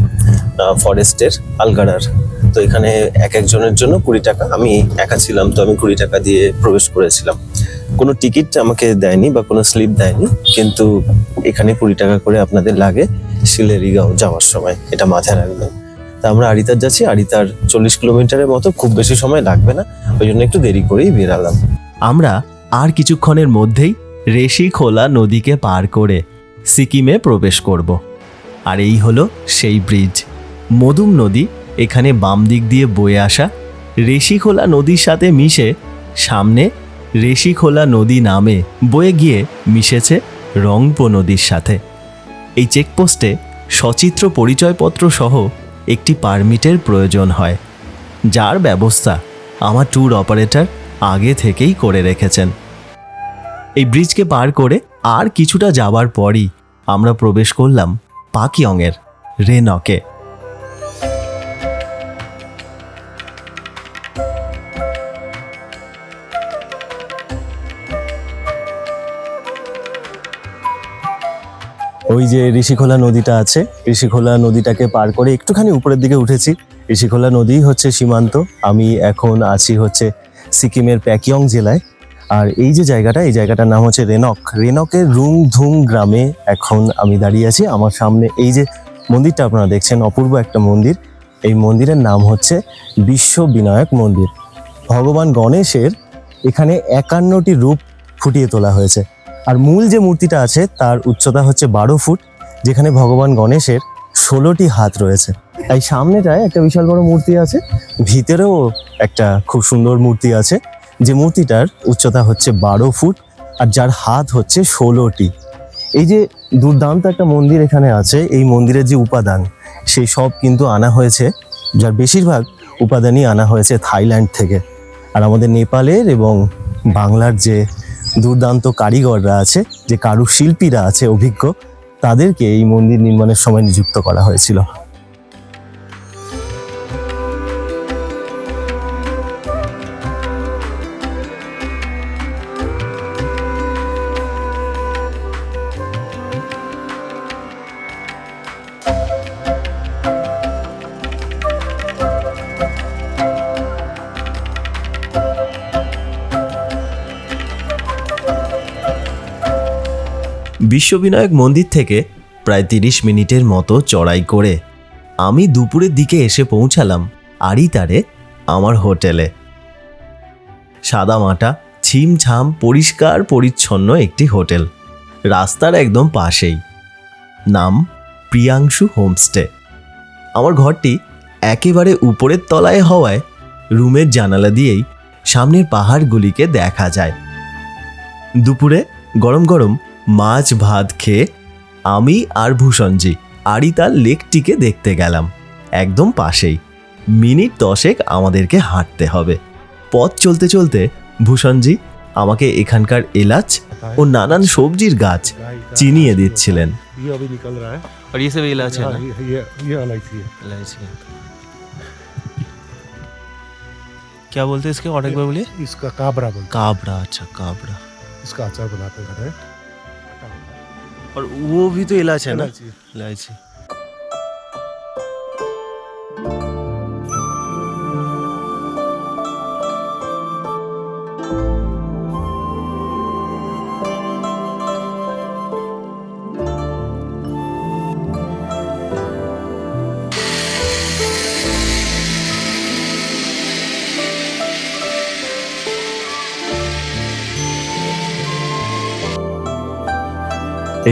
ফরেস্টের, আলগাড়ার। তো এখানে একজনের জন্য 20 টাকা। আমি একা ছিলাম, তো আমি 20 টাকা দিয়ে প্রবেশ করেছিলাম। কোনো টিকিট আমাকে দেয়নি বা কোনো স্লিপ দেয়নি, কিন্তু এখানে 20 টাকা করে আপনাদের লাগে সিলেরিগাঁও যাওয়ার সময়, এটা মাথায় রাখবেন। তা আমরা আরিতার যাচ্ছি। আরিতার 40 কিলোমিটারের মতো, খুব বেশি সময় লাগবে না, ওই জন্য একটু দেরি করেই বেরালাম। আমরা আর কিছুক্ষণের মধ্যেই রেশিখোলা নদীকে পার করে সিকিমে প্রবেশ করব। আর এই হলো সেই ব্রিজ, মদুম নদী। এখানে বাম দিক দিয়ে বয়ে আসা রেশিখোলা নদীর সাথে মিশে সামনে রেশিখোলা নদী নামে বয়ে গিয়ে মিশেছে রংপো নদীর সাথে। এই চেকপোস্টে সচিত্র পরিচয়পত্র সহ একটি পারমিটের প্রয়োজন হয়, যার ব্যবস্থা আমার ট্যুর অপারেটর আগে থেকেই করে রেখেছেন। এই ব্রিজকে পার করে আর কিছুটা যাবার পরই আমরা প্রবেশ করলাম পাকিয়ংয়ের রেনকে। ওই যে ঋষিখোলা নদীটা আছে, ঋষিখোলা নদীটাকে পার করে একটুখানি উপরের দিকে উঠেছি। ঋষিখোলা নদী হচ্ছে সীমান্ত। আমি এখন আছি হচ্ছে সিকিমের প্যাকিয়ং জেলায়। আর এই যে জায়গাটা, এই জায়গাটার নাম হচ্ছে রেনকের রুংধুং গ্রামে এখন আমি দাঁড়িয়ে আছি। আমার সামনে এই যে মন্দিরটা আপনারা দেখছেন, অপূর্ব একটা মন্দির। এই মন্দিরের নাম হচ্ছে বিশ্ব বিনায়ক মন্দির। ভগবান গণেশের এখানে 51টি রূপ ফুটিয়ে তোলা হয়েছে। আর মূল যে মূর্তিটা আছে তার উচ্চতা হচ্ছে 12 ফুট, যেখানে ভগবান গণেশের 16টি হাত রয়েছে। এই সামনেটায় একটা বিশাল বড় মূর্তি আছে, ভিতরেও একটা খুব সুন্দর মূর্তি আছে, যে মূর্তিটার উচ্চতা হচ্ছে 12 ফুট আর যার হাত হচ্ছে 16টি। এই যে দুর্দান্ত একটা মন্দির এখানে আছে, এই মন্দিরের যে উপাদান সেই সব কিন্তু আনা হয়েছে, যার বেশিরভাগ উপাদানই আনা হয়েছে থাইল্যান্ড থেকে। আর আমাদের নেপালের এবং বাংলার যে দুর্দান্ত কারিগররা আছে, যে কারুশিল্পীরা আছে অভিজ্ঞ, তাদেরকে এই মন্দির নির্মাণের সময় নিযুক্ত করা হয়েছিল। বিশ্ববিনায়ক মন্দির থেকে প্রায় 30 মিনিটের মতো চড়াই করে আমি দুপুরের দিকে এসে পৌঁছালাম আড়িতারে আমার হোটেলে। সাদামাটা ছিমছাম পরিষ্কার পরিচ্ছন্ন একটি হোটেল, রাস্তার একদম পাশেই। নাম প্রিয়াংশু হোমস্টে। আমার ঘরটি একেবারে উপরের তলায় হওয়ায় রুমের জানালা দিয়েই সামনের পাহাড়গুলিকে দেখা যায়। দুপুরে গরম গরম মাছ ভাত খেয়ে আমি আর ভূষণজি আড়িতার লেকটিকে দেখতে গেলাম। একদম পাশেই, মিনিট 10 আমাদেরকে হাঁটতে হবে। পথ চলতে চলতে ভূষণজি আমাকে এখানকার এলাচ ও নানান সবজির গাছ চিনিয়ে দিচ্ছিলেন। ये अभी निकल रहा है। और ये सब इलाच है हाँ, ना? ये इलायची है। इलायची है। क्या बोलते हैं इसके, और एक बार बोलिए। इसका काबरा बोलते काबरा, अच्छा काबरा। हैं। इसका अचार बनाते हैं घर में। और वो भी तो इलाच है ना? इलायची। इलायची।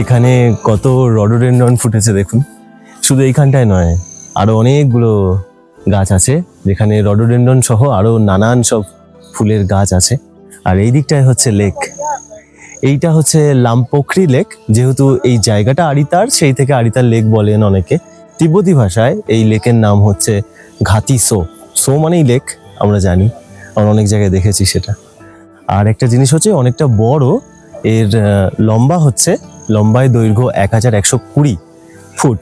এখানে কত রডোডেন্ড্রন ফুটেছে দেখুন। শুধু এইখানটায় নয়, আরো অনেকগুলো গাছ আছে যেখানে রডোডেন্ড্রন সহ আরো নানান সব ফুলের গাছ আছে। আর এই দিকটায় হচ্ছে লেক। এইটা হচ্ছে লামপোখরি লেক। যেহেতু এই জায়গাটা আড়িতার, সেই থেকে আড়িতার লেক বলেন অনেকে। তিব্বতী ভাষায় এই লেকের নাম হচ্ছে ঘাতি সো। সো মানেই লেক, আমরা জানি, আমরা অনেক জায়গায় দেখেছি সেটা। আর একটা জিনিস হচ্ছে অনেকটা বড়, এর লম্বা হচ্ছে, লম্বায় দৈর্ঘ্য 1120 ফুট,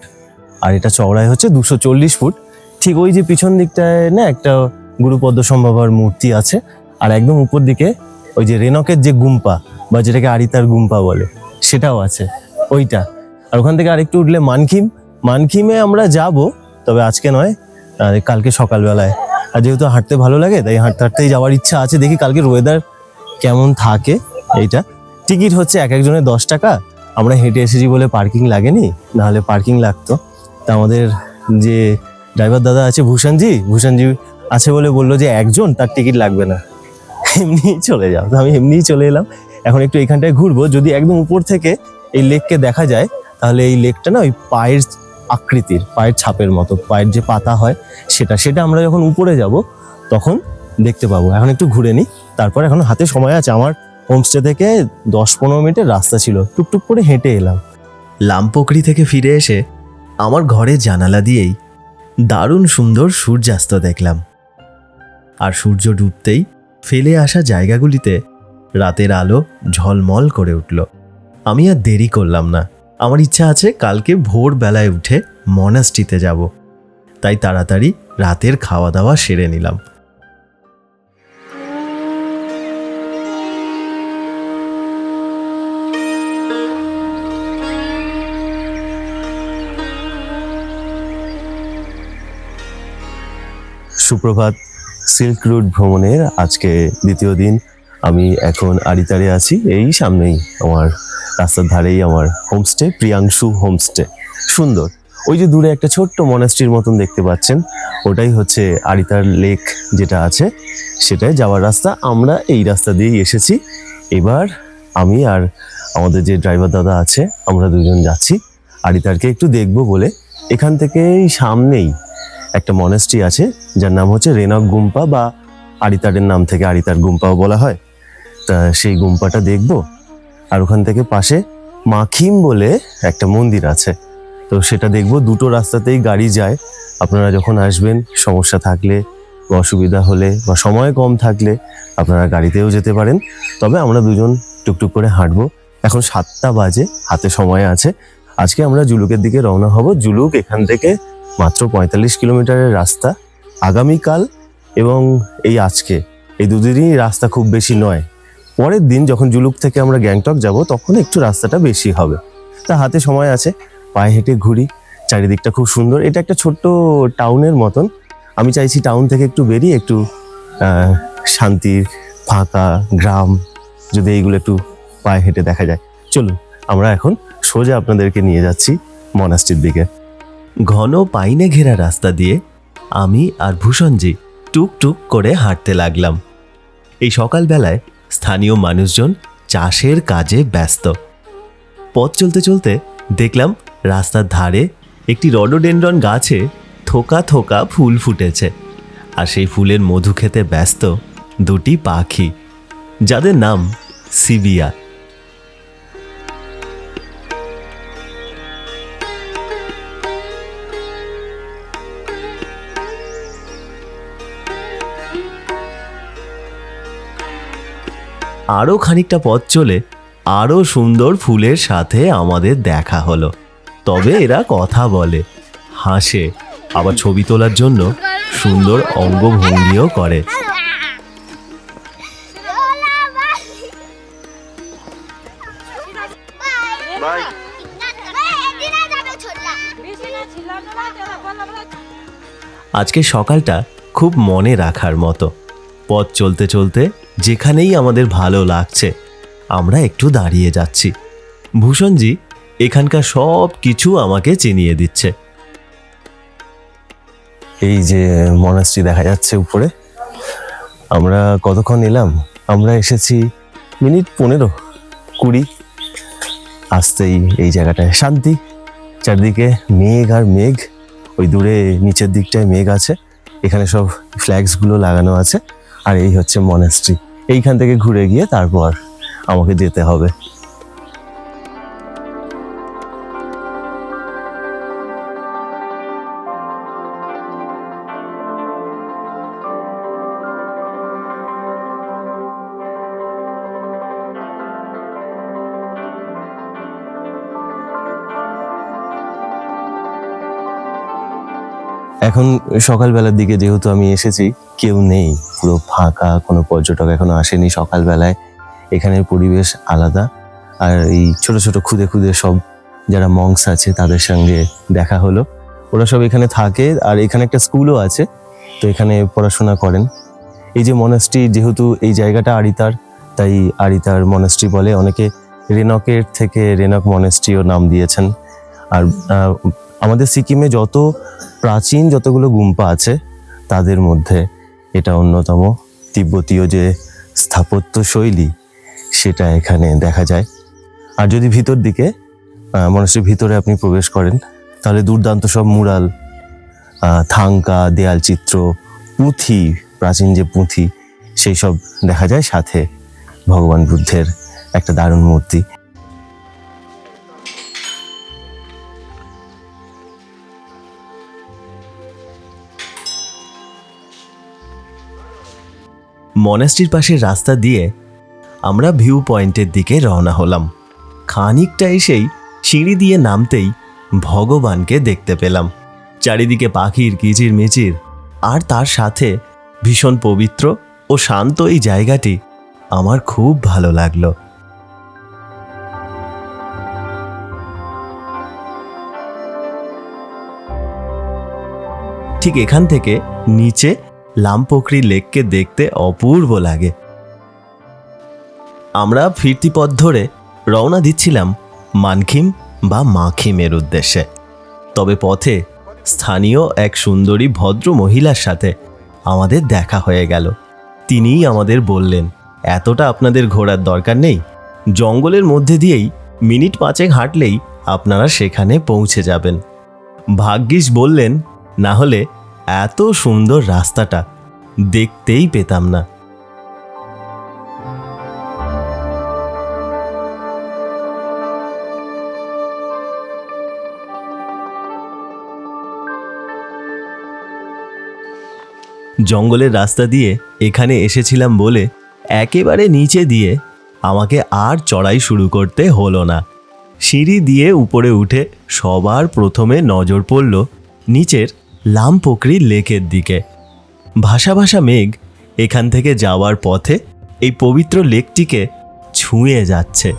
আর এটা চওড়ায় হচ্ছে 240 ফুট। ঠিক ওই যে পিছন দিকটায় না একটা গুরুপদ্ম সম্ভাবনার মূর্তি আছে, আর একদম উপর দিকে ওই যে রেনকের যে গুম্পা বা যেটাকে আড়িতার গুম্পা বলে সেটাও আছে ওইটা। আর ওখান থেকে আরেকটু উঠলে মানকিমে আমরা যাব, তবে আজকে নয়, কালকে সকালবেলায়। আর যেহেতু হাঁটতে ভালো লাগে তাই হাঁটতে হাঁটতেই যাওয়ার ইচ্ছা আছে। দেখি কালকের ওয়েদার কেমন থাকে। এইটা টিকিট হচ্ছে এক একজনের 10 টাকা। আমরা হেঁটে এসেছি বলে পার্কিং লাগেনি, নাহলে পার্কিং লাগতো। তা আমাদের যে ড্রাইভার দাদা আছে ভূষণজি আছে বলে বললো যে একজন, তার টিকিট লাগবে না, এমনিই চলে যাও। তো আমি এমনিই চলে এলাম। এখন একটু এখানটায় ঘুরবো। যদি একদম উপর থেকে এই লেককে দেখা যায় তাহলে এই লেকটা না ওই পায়ের আকৃতির, পায়ের ছাপের মতো, পায়ের যে পাতা হয় সেটা আমরা যখন উপরে যাব তখন দেখতে পাবো। এখন একটু ঘুরে নিই, তারপর এখন হাতে সময় আছে। আমার হোমস্টে থেকে 10-15 মিনিটের রাস্তা ছিল, টুকটুক করে হেঁটে এলাম। লামপোখরি থেকে ফিরে এসে আমার ঘরের জানালা দিয়েই দারুণ সুন্দর সূর্যাস্ত দেখলাম। আর সূর্য ডুবতেই ফেলে আসা জায়গাগুলিতে রাতের আলো ঝলমল করে উঠল। আমি আর দেরি করলাম না। আমার ইচ্ছা আছে কালকে ভোরবেলায় উঠে মনাস্ট্রিতে যাব, তাই তাড়াতাড়ি রাতের খাওয়া দাওয়া সেরে নিলাম। সুপ্রভাত। সিল্ক রুট ভ্রমণের আজকে দ্বিতীয় দিন। আমি এখন আড়িতারে আছি, এই সামনেই আমার রাস্তার ধারেই আমার হোমস্টে, প্রিয়াংশু হোমস্টে। সুন্দর। ওই যে দূরে একটা ছোট্ট মনাস্ট্রির মতন দেখতে পাচ্ছেন, ওটাই হচ্ছে আড়িতার লেক যেটা আছে, সেটাই যাওয়ার রাস্তা। আমরা এই রাস্তা দিয়েই এসেছি। এবার আমি আর আমাদের যে ড্রাইভার দাদা আছে, আমরা দুজন যাচ্ছি আড়িতারকে একটু দেখবো বলে। এখান থেকেই সামনেই একটা মনাস্ট্রি আছে যার নাম হচ্ছে রেনক গুম্পা, বা আড়িতারের নাম থেকে আড়িতার গুম্পাও বলা হয়। তা সেই গুম্পাটা দেখবো। আর ওখান থেকে পাশে মাখিম বলে একটা মন্দির আছে, তো সেটা দেখবো। দুটো রাস্তাতেই গাড়ি যায়। আপনারা যখন আসবেন, সমস্যা থাকলে বা অসুবিধা হলে বা সময় কম থাকলে আপনারা গাড়িতেও যেতে পারেন। তবে আমরা দুজন টুকটুক করে হাঁটবো। এখন 7টা বাজে, হাতে সময় আছে। আজকে আমরা জুলুকের দিকে রওনা হব। জুলুক এখান থেকে মাত্র 45 কিলোমিটারের রাস্তা। আগামীকাল এবং এই আজকে, এই দুদিনই রাস্তা খুব বেশি নয়। পরের দিন যখন জুলুক থেকে আমরা গ্যাংটক যাব তখন একটু রাস্তাটা বেশি হবে। তা হাতে সময় আছে, পায়ে হেঁটে ঘুরি। চারিদিকটা খুব সুন্দর। এটা একটা ছোট্ট টাউনের মতন। আমি চাইছি টাউন থেকে একটু বেরিয়ে একটু শান্তির ফাঁকা গ্রাম, যদি এইগুলো একটু পায়ে হেঁটে দেখা যায়। চলুন আমরা এখন সোজা আপনাদেরকে নিয়ে যাচ্ছি মনাস্ট্রির দিকে। ঘন পাইনে ঘেরা রাস্তা দিয়ে আমি আর ভূষণজি টুকটুক করে হাঁটতে লাগলাম। এই সকালবেলায় স্থানীয় মানুষজন চাষের কাজে ব্যস্ত। পথ চলতে চলতে দেখলাম রাস্তার ধারে একটি রডোডেনড্রন গাছে থোকা থোকা ফুল ফুটেছে, আর সেই ফুলের মধু খেতে ব্যস্ত দুটি পাখি, যাদের নাম সিবিয়া। আরও খানিকটা পথ চলে আরও সুন্দর ফুলের সাথে আমাদের দেখা হলো। তবে এরা কথা বলে, হাসে, আবার ছবি তোলার জন্য সুন্দর অঙ্গভঙ্গিও করে। আজকে সকালটা খুব মনে রাখার মতো। পথ চলতে চলতে যেখানেই আমাদের ভালো লাগছে আমরা একটু দাঁড়িয়ে যাচ্ছি। ভূষণজি এখানকার সব কিছু আমাকে চিনিয়ে দিচ্ছে। এই যে মনাস্ট্রি দেখা যাচ্ছে উপরে, আমরা কতক্ষণ এলাম? আমরা এসেছি মিনিট 15-20। আসতেই এই জায়গাটায় শান্তি, চারদিকে মেঘ আর মেঘ। ওই দূরে নিচের দিকটায় মেঘ আছে, এখানে সব ফ্ল্যাগসগুলো লাগানো আছে। আর এই হচ্ছে মনাস্ট্রি। এইখান থেকে ঘুরে গিয়ে তারপর আমাকে যেতে হবে। এখন সকালবেলার দিকে যেহেতু আমি এসেছি, কেউ নেই, পুরো ফাঁকা, কোনো পর্যটক এখনো আসেনি। সকালবেলায় এখানের পরিবেশ আলাদা। আর এই ছোট ছোট খুদে খুদে সব যারা মংস আছে তাদের সঙ্গে দেখা হলো। ওরা সব এখানে থাকে, আর এখানে একটা স্কুলও আছে, তো এখানে পড়াশোনা করেন। এই যে মনাস্ট্রি, যেহেতু এই জায়গাটা আরিতার, তাই আরিতার মনাস্ট্রি বলে। অনেকে রেনকের থেকে রেনক মনাস্ট্রিও নাম দিয়েছেন। আর আমাদের সিকিমে যত প্রাচীন যতগুলো গুম্পা আছে তাদের মধ্যে এটা অন্যতম। তিব্বতীয় যে স্থাপত্য শৈলী সেটা এখানে দেখা যায়। আর যদি ভিতর দিকে মনাস্ট্রির ভিতরে আপনি প্রবেশ করেন তাহলে দুর্দান্ত সব মুরাল, থাঙ্কা, দেয়াল চিত্র, পুঁথি, প্রাচীন যে পুঁথি সেই সব দেখা যায়, সাথে ভগবান বুদ্ধের একটা দারুণ মূর্তি। মনাস্ট্রির পাশের রাস্তা দিয়ে আমরা ভিউ পয়েন্টের দিকে রওনা হলাম। খানিকটা এসেই সিঁড়ি দিয়ে নামতেই ভগবানকে দেখতে পেলাম। চারিদিকে পাখির কিচির মিচির, আর তার সাথে ভীষণ পবিত্র ও শান্ত এই জায়গাটি আমার খুব ভালো লাগলো। ঠিক এখান থেকে নিচে লামপোখরি লেককে দেখতে অপূর্ব লাগে। আমরা ফিরতি পথ ধরে রওনা দিচ্ছিলাম মানখিম বা মাখিমের উদ্দেশ্যে। তবে পথে স্থানীয় এক সুন্দরী ভদ্র মহিলার সাথে আমাদের দেখা হয়ে গেল। তিনিই আমাদের বললেন, এতটা আপনাদের ঘোরার দরকার নেই, জঙ্গলের মধ্যে দিয়েই মিনিট 5 হাঁটলেই আপনারা সেখানে পৌঁছে যাবেন। ভাগ্যিস বললেন, না হলে এত সুন্দর রাস্তাটা দেখতেই পেতাম না। জঙ্গলের রাস্তা দিয়ে এখানে এসেছিলাম বলে একেবারে নিচে দিয়ে আমাকে আর চড়াই শুরু করতে হলো না। সিঁড়ি দিয়ে উপরে উঠে সবার প্রথমে নজর পড়ল নিচের লামপোখরি লেকের দিকে। ভাসা ভাসা মেঘ এখান থেকে যাওয়ার পথে এই পবিত্র লেকটিকে ছুঁয়ে যাচ্ছে।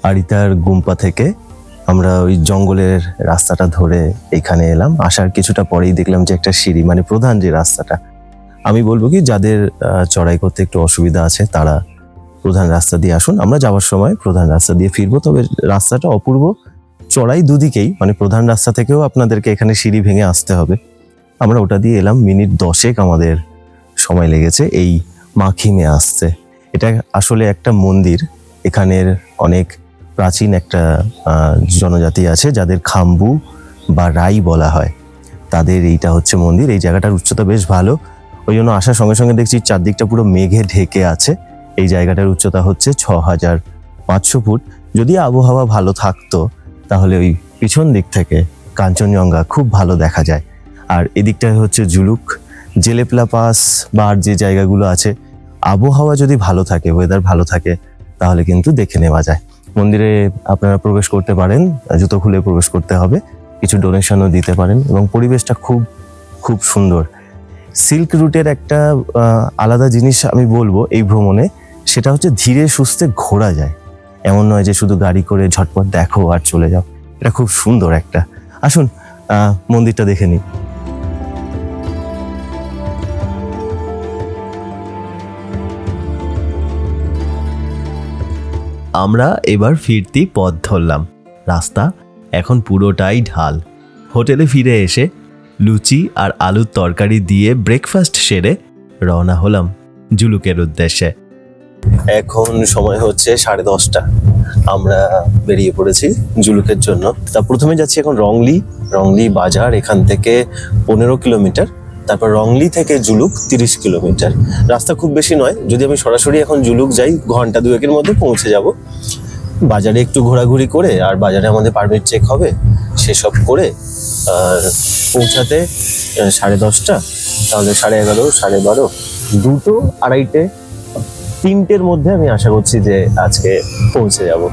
আরিতার গুম্পা থেকে আমরা ওই জঙ্গলের রাস্তাটা ধরে এখানে এলাম। আসার কিছুটা পরেই দেখলাম যে একটা সিঁড়ি, মানে প্রধান যে রাস্তাটা, আমি বলবো কি যাদের চড়াই করতে একটু অসুবিধা আছে তারা প্রধান রাস্তা দিয়ে আসুন। আমরা যাওয়ার সময় প্রধান রাস্তা দিয়ে ফিরবো। তবে রাস্তাটা অপূর্ব, চড়াই দুদিকেই, মানে প্রধান রাস্তা থেকেও আপনাদেরকে এখানে সিঁড়ি ভেঙে আসতে হবে। আমরা ওটা দিয়ে এলাম, মিনিট 10 আমাদের সময় লেগেছে এই মাখিমে আসতে। এটা আসলে একটা মন্দির। এখানের অনেক প্রাচীন একটা জনজাতি আছে যাদের খাম্বু বা রাই বলা হয়, তাদের এইটা হচ্ছে মন্দির। এই জায়গাটার উচ্চতা বেশ ভালো, ওই জন্য আসার সঙ্গে সঙ্গে দেখছি চারদিকটা পুরো মেঘে ঢেকে আছে। এই জায়গাটার উচ্চতা হচ্ছে 6500 ফুট। যদি আবহাওয়া ভালো থাকতো তাহলে ওই পিছন দিক থেকে কাঞ্চনজঙ্ঘা খুব ভালো দেখা যায়। আর এদিকটায় হচ্ছে জুলুক, জেলেপলা পাস বা আর যে জায়গাগুলো আছে, আবহাওয়া যদি ভালো থাকে, ওয়েদার ভালো থাকে, তাহলে কিন্তু দেখে নেওয়া যায়। মন্দিরে আপনারা প্রবেশ করতে পারেন, জুতো খুলে প্রবেশ করতে হবে, কিছু ডোনেশনও দিতে পারেন এবং পরিবেশটা খুব খুব সুন্দর। সিল্ক রুটের একটা আলাদা জিনিস আমি বলবো এই ভ্রমণে, সেটা হচ্ছে ধীরে সুস্থে ঘোরা যায়। এমন নয় যে শুধু গাড়ি করে ঝটপট দেখো আর চলে যাও। এটা খুব সুন্দর একটা। আসুন মন্দিরটা দেখে নিই। আমরা এবার ফিরতি পথ ধরলাম। রাস্তা এখন পুরোটাই ঢাল। হোটেলে ফিরে এসে লুচি আর আলুর তরকারি দিয়ে ব্রেকফাস্ট সেরে রওনা হলাম জুলুকের উদ্দেশ্যে। এখন সময় হচ্ছে 10:30। আমরা বেরিয়ে পড়েছি জুলুকের জন্য। তা প্রথমে যাচ্ছি এখন রংলি বাজার, এখান থেকে 15 কিলোমিটার। তারপর রংলি থেকে জুলুক 30 কিলোমিটার। রাস্তা খুব বেশি নয়, যদি আমি সরাসরি এখন জুলুক যাই ঘন্টা 2-এর মধ্যে পৌঁছে যাব। বাজারে একটু ঘোরাঘুরি করে, আর বাজারে আমাদের পারমিট চেক হবে, সেসব করে আর পৌঁছাতে 10:30, তাহলে 11:30, 12:30, 2টো, 2:30, 3টের মধ্যে আমি আশা করছি যে আজকে পৌঁছে যাব।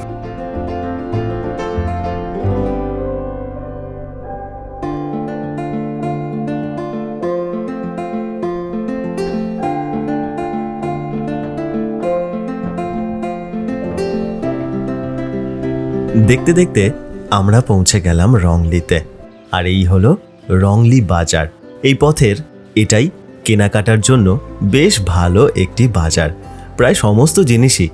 দেখতে দেখতে আমরা পৌঁছে গেলাম রংলিতে। আর এই হলো রংলি বাজার। এই পথের এটাই কেনাকাটার জন্য বেশ ভালো একটি বাজার। প্রায় সমস্ত জিনিসই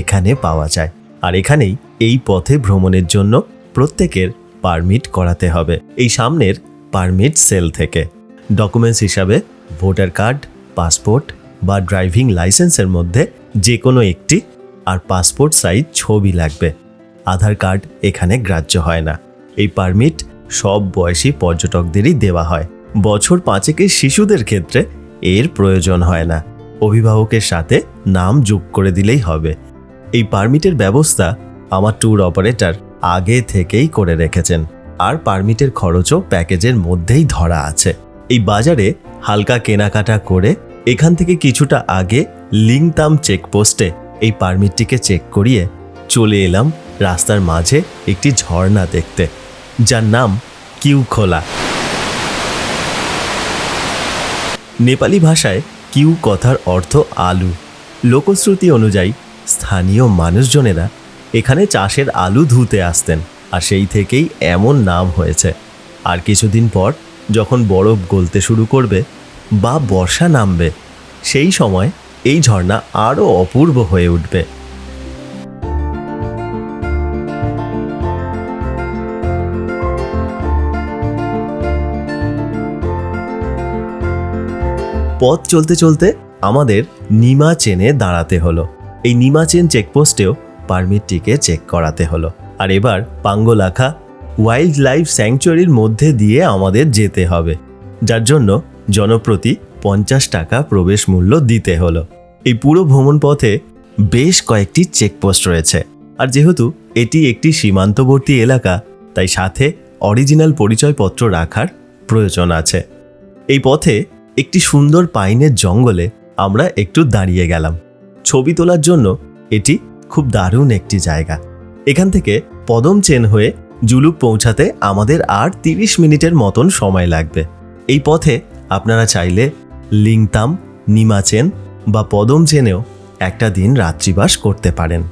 এখানে পাওয়া যায়। আর এখানেই এই পথে ভ্রমণের জন্য প্রত্যেকের পারমিট করাতে হবে এই সামনের পারমিট সেল থেকে। ডকুমেন্টস হিসাবে ভোটার কার্ড, পাসপোর্ট বা ড্রাইভিং লাইসেন্সের মধ্যে যে কোনো একটি, আর পাসপোর্ট সাইজ ছবি লাগবে। আধার কার্ড এখানে গ্রাহ্য হয় না। এই পারমিট সব বয়সী পর্যটকদেরই দেওয়া হয়। বছর 5-এর শিশুদের ক্ষেত্রে এর প্রয়োজন হয় না। অভিভাবকের সাথে নাম যোগ করে দিলেই হবে। এই পারমিটের ব্যবস্থা আমার ট্যুর অপারেটর আগে থেকেই করে রেখেছেন, আর পারমিটের খরচও প্যাকেজের মধ্যেই ধরা আছে। এই বাজারে হালকা কেনাকাটা করে এখান থেকে কিছুটা আগে লিংতাম চেকপোস্টে এই পারমিটটিকে চেক করিয়ে চলে এলাম রাস্তার মাঝে একটি ঝর্ণা দেখতে, যার নাম কিউখোলা। নেপালি ভাষায় কিউ কথার অর্থ আলু। লোকশ্রুতি অনুযায়ী স্থানীয় মানুষজনেরা এখানে চাষের আলু ধুতে আসতেন, আর সেই থেকেই এমন নাম হয়েছে। আর কিছুদিন পর যখন বরফ গলতে শুরু করবে বা বর্ষা নামবে, সেই সময় এই ঝর্ণা আরও অপূর্ব হয়ে উঠবে। পথ চলতে চলতে আমাদের নিমাচেনে দাঁড়াতে হলো। এই নিমাচেন চেকপোস্টেও পারমিটটিকে চেক করাতে হলো। আর এবার পাঙ্গলাখা ওয়াইল্ড লাইফ স্যাংচুয়ারির মধ্যে দিয়ে আমাদের যেতে হবে, যার জন্য জনপ্রতি 50 টাকা প্রবেশ মূল্য দিতে হলো। এই পুরো ভ্রমণ পথে বেশ কয়েকটি চেকপোস্ট রয়েছে। আর যেহেতু এটি একটি সীমান্তবর্তী এলাকা, তাই সাথে অরিজিনাল পরিচয়পত্র রাখার প্রয়োজন আছে। এই পথে একটি সুন্দর পাইনের জঙ্গলে আমরা একটু দাঁড়িয়ে গেলাম। ছবি তোলার জন্য এটি খুব দারুণ একটি জায়গা। এখান থেকে পদমচেন হয়ে জুলুক পৌঁছাতে আমাদের আর 30 মিনিটের মতন সময় লাগবে। এই পথে আপনারা চাইলে লিংতাম, নিমাচেন বা পদমচেনেও একটা দিন রাত্রিবাস করতে পারেন।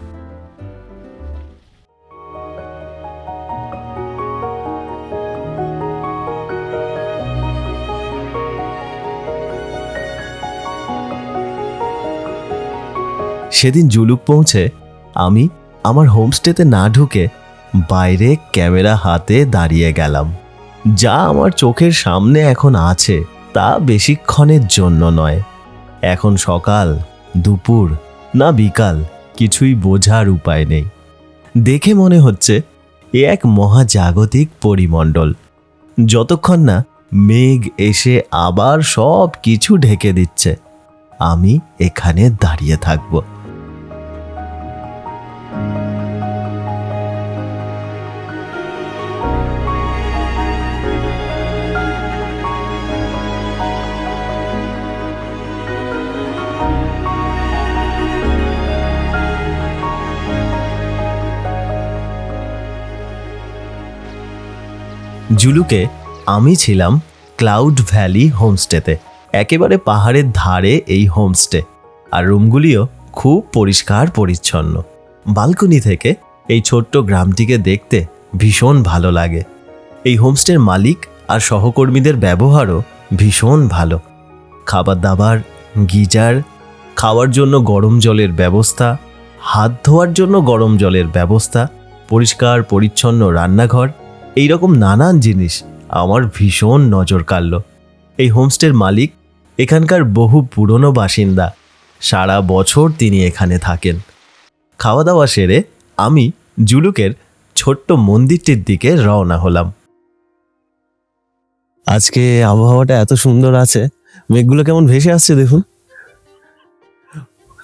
সেদিন জুলুক পৌঁছে আমি আমার হোমস্টেতে না ঢুকে বাইরে ক্যামেরা হাতে দাঁড়িয়ে গেলাম। যা আমার চোখের সামনে এখন আছে তা বেশিক্ষণের জন্য নয়। এখন সকাল, দুপুর না বিকাল কিছুই বোঝার উপায় নেই। দেখে মনে হচ্ছে এ এক মহাজাগতিক পরিমণ্ডল। যতক্ষণ না মেঘ এসে আবার সব কিছু ঢেকে দিচ্ছে, আমি এখানে দাঁড়িয়ে থাকব। জুলুকে আমি ছিলাম ক্লাউড ভ্যালি হোমস্টেতে। একেবারে পাহাড়ের ধারে এই হোমস্টে, আর রুমগুলিও খুব পরিষ্কার পরিচ্ছন্ন। বালকনি থেকে এই ছোট্ট গ্রামটিকে দেখতে ভীষণ ভালো লাগে। এই হোমস্টের মালিক আর সহকর্মীদের ব্যবহারও ভীষণ ভালো। খাবার দাবার, গিজার, খাওয়ার জন্য গরম জলের ব্যবস্থা, হাত ধোয়ার জন্য গরম জলের ব্যবস্থা, পরিষ্কার পরিচ্ছন্ন রান্নাঘর, এইরকম নানান জিনিস আমার ভীষণ নজর কাড়ল। এই হোমস্টের মালিক এখানকার বহু পুরনো বাসিন্দা। সারা বছর তিনি এখানে থাকেন। খাওয়া দাওয়া সেরে আমি জুলুকের ছোট্ট মন্দিরটির দিকে রওনা হলাম। আজকে আবহাওয়াটা এত সুন্দর আছে, মেঘগুলো কেমন ভেসে আসছে দেখুন।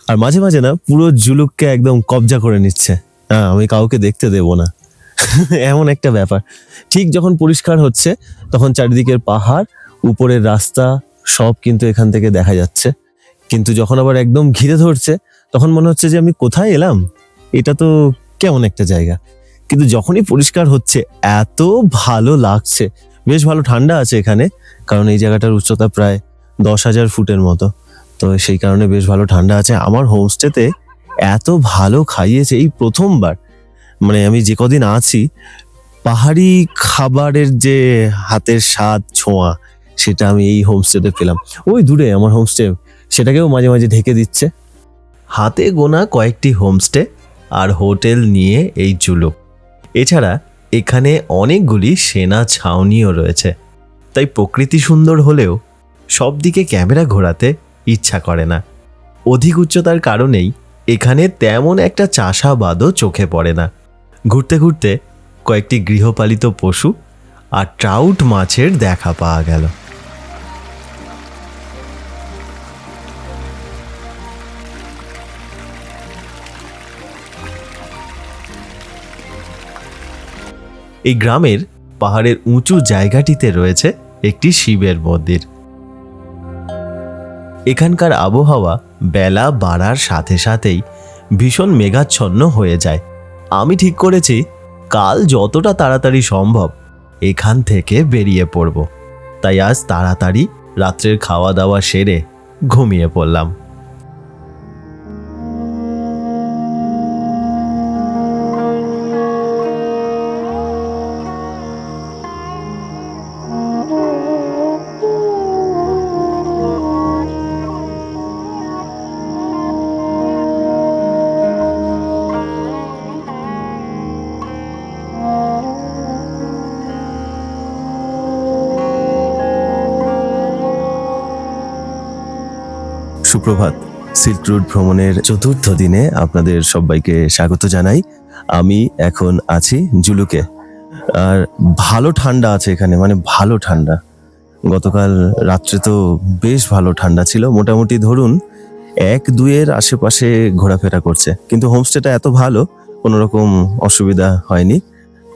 আর মাঝে মাঝে না পুরো জুলুককে একদম কবজা করে নিচ্ছে। হ্যাঁ, আমি কাউকে দেখতে দেব না, এমন একটা ব্যাপার। ঠিক যখন পরিষ্কার হচ্ছে তখন চারিদিকের পাহাড়, উপরের রাস্তা সব কিন্তু এখান থেকে দেখা যাচ্ছে। কিন্তু যখন আবার একদম ঘিরে ধরছে তখন মনে হচ্ছে যে আমি কোথায় এলাম, এটা তো কেমন একটা জায়গা। কিন্তু যখনই পরিষ্কার হচ্ছে এত ভালো লাগছে। বেশ ভালো ঠান্ডা আছে এখানে, কারণ এই জায়গাটার উচ্চতা প্রায় 10,000 ফুটের মতো। তো সেই কারণে বেশ ভালো ঠান্ডা আছে। আমার হোমস্টেতে এত ভালো খাইয়েছে এই প্রথমবার, মানে আমি যে কদিন আছি পাহাড়ি খাবারের যে হাতের স্বাদ ছোঁয়া সেটা আমি এই হোমস্টেতে পেলাম। ওই দূরে আমার হোমস্টে, সেটাকেও মাঝে মাঝে ঢেকে দিচ্ছে। হাতে গোনা কয়েকটি হোমস্টে আর হোটেল নিয়ে এই জুলুক। এছাড়া এখানে অনেকগুলি সেনা ছাউনিও রয়েছে। তাই প্রকৃতি সুন্দর হলেও সব দিকে ক্যামেরা ঘোরাতে ইচ্ছা করে না। অধিক উচ্চতার কারণেই এখানে তেমন একটা চাষাবাদও চোখে পড়ে না। ঘুরতে ঘুরতে কয়েকটি গৃহপালিত পশু আর ট্রাউট মাছের দেখা পাওয়া গেল। এই গ্রামের পাহাড়ের উঁচু জায়গাটিতে রয়েছে একটি শিবের মন্দির। এখানকার আবহাওয়া বেলা বাড়ার সাথে সাথেই ভীষণ মেঘাচ্ছন্ন হয়ে যায়। আমি ঠিক করেছি কাল যতটা তাড়াতাড়ি সম্ভব এখান থেকে বেরিয়ে পড়ব। তাই আজ তাড়াতাড়ি রাত্রের খাওয়া দাওয়া সেরে ঘুমিয়ে পড়লাম। সুপ্রভাত। সিল্ক রুট ভ্রমণের চতুর্থ দিনে আপনাদের সবাইকে স্বাগত জানাই। আমি এখন আছি জুলুকে, আর ভালো ঠান্ডা আছে এখানে, মানে ভালো ঠান্ডা। গতকাল রাত্রে তো বেশ ভালো ঠান্ডা ছিল, মোটামুটি ধরুন 1-2-এর আশেপাশে ঘোরাফেরা করছে। কিন্তু হোমস্টেটা এত ভালো, কোনো রকম অসুবিধা হয়নি।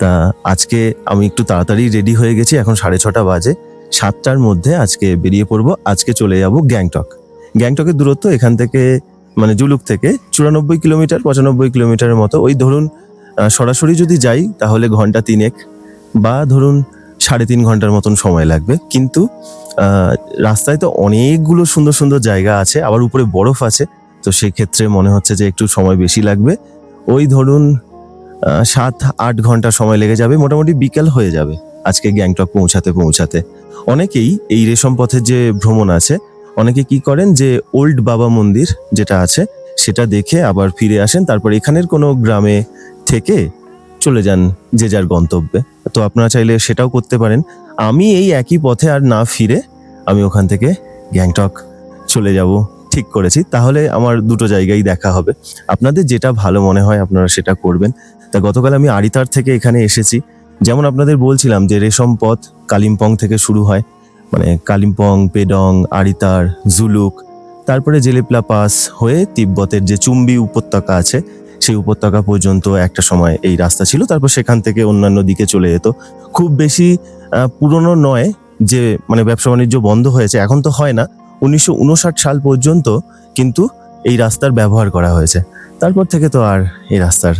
তা আজকে আমি একটু তাড়াতাড়ি রেডি হয়ে গেছি, এখন 6:30 বাজে। 7টার মধ্যে আজকে বেরিয়ে পড়বো। আজকে চলে যাব গ্যাংটক। গ্যাংটকের দূরত্ব এখান থেকে, মানে জুলুক থেকে 94 কিলোমিটার 95 কিলোমিটারের মতো। ওই ধরুন সরাসরি যদি যাই তাহলে ঘন্টা 3 বা ধরুন 3.5 ঘন্টার মতন সময় লাগবে। কিন্তু রাস্তায় তো অনেকগুলো সুন্দর সুন্দর জায়গা আছে, আবার উপরে বরফ আছে, তো সেই ক্ষেত্রে মনে হচ্ছে যে একটু সময় বেশি লাগবে। ওই ধরুন 7-8 ঘন্টা সময় লেগে যাবে, মোটামুটি বিকেল হয়ে যাবে আজকে গ্যাংটক পৌঁছাতে। অনেকেই এই রেশম পথের যে ভ্রমণ আছে, অনেকে কি করেন যে ওল্ড বাবা মন্দির যেটা আছে সেটা দেখে আবার ফিরে আসেন, তারপর এখানের কোনো গ্রামে থেকে চলে যান যে যার গন্তব্যে। তো আপনারা চাইলে সেটাও করতে পারেন। আমি এই একই পথে আর না ফিরে আমি ওখান থেকে গ্যাংটক চলে যাব ঠিক করেছি। তাহলে আমার দুটো জায়গায় দেখা হবে। আপনাদের যেটা ভালো মনে হয় আপনারা সেটা করবেন। তা গতকাল আমি আরিতার থেকে এখানে এসেছি। যেমন আপনাদের বলছিলাম যে রেশম পথ কালিম্পং থেকে শুরু হয়, মানে কালিম্পং, পেডং, আরিতার, জুলুক, তারপরে জেলেপলা পাস হয়ে তিব্বতের যে চুম্বি উপত্যকা আছে সেই উপত্যকা পর্যন্ত একটা সময় এই রাস্তা ছিল। তারপর সেখান থেকে অন্যান্য দিকে চলে যেত। খুব বেশি পুরনো নয় যে মানে ব্যবসা বাণিজ্য বন্ধ হয়েছে, এখন তো হয় না। 1959 সাল পর্যন্ত কিন্তু এই রাস্তার ব্যবহার করা হয়েছে। তারপর থেকে তো আর এই রাস্তার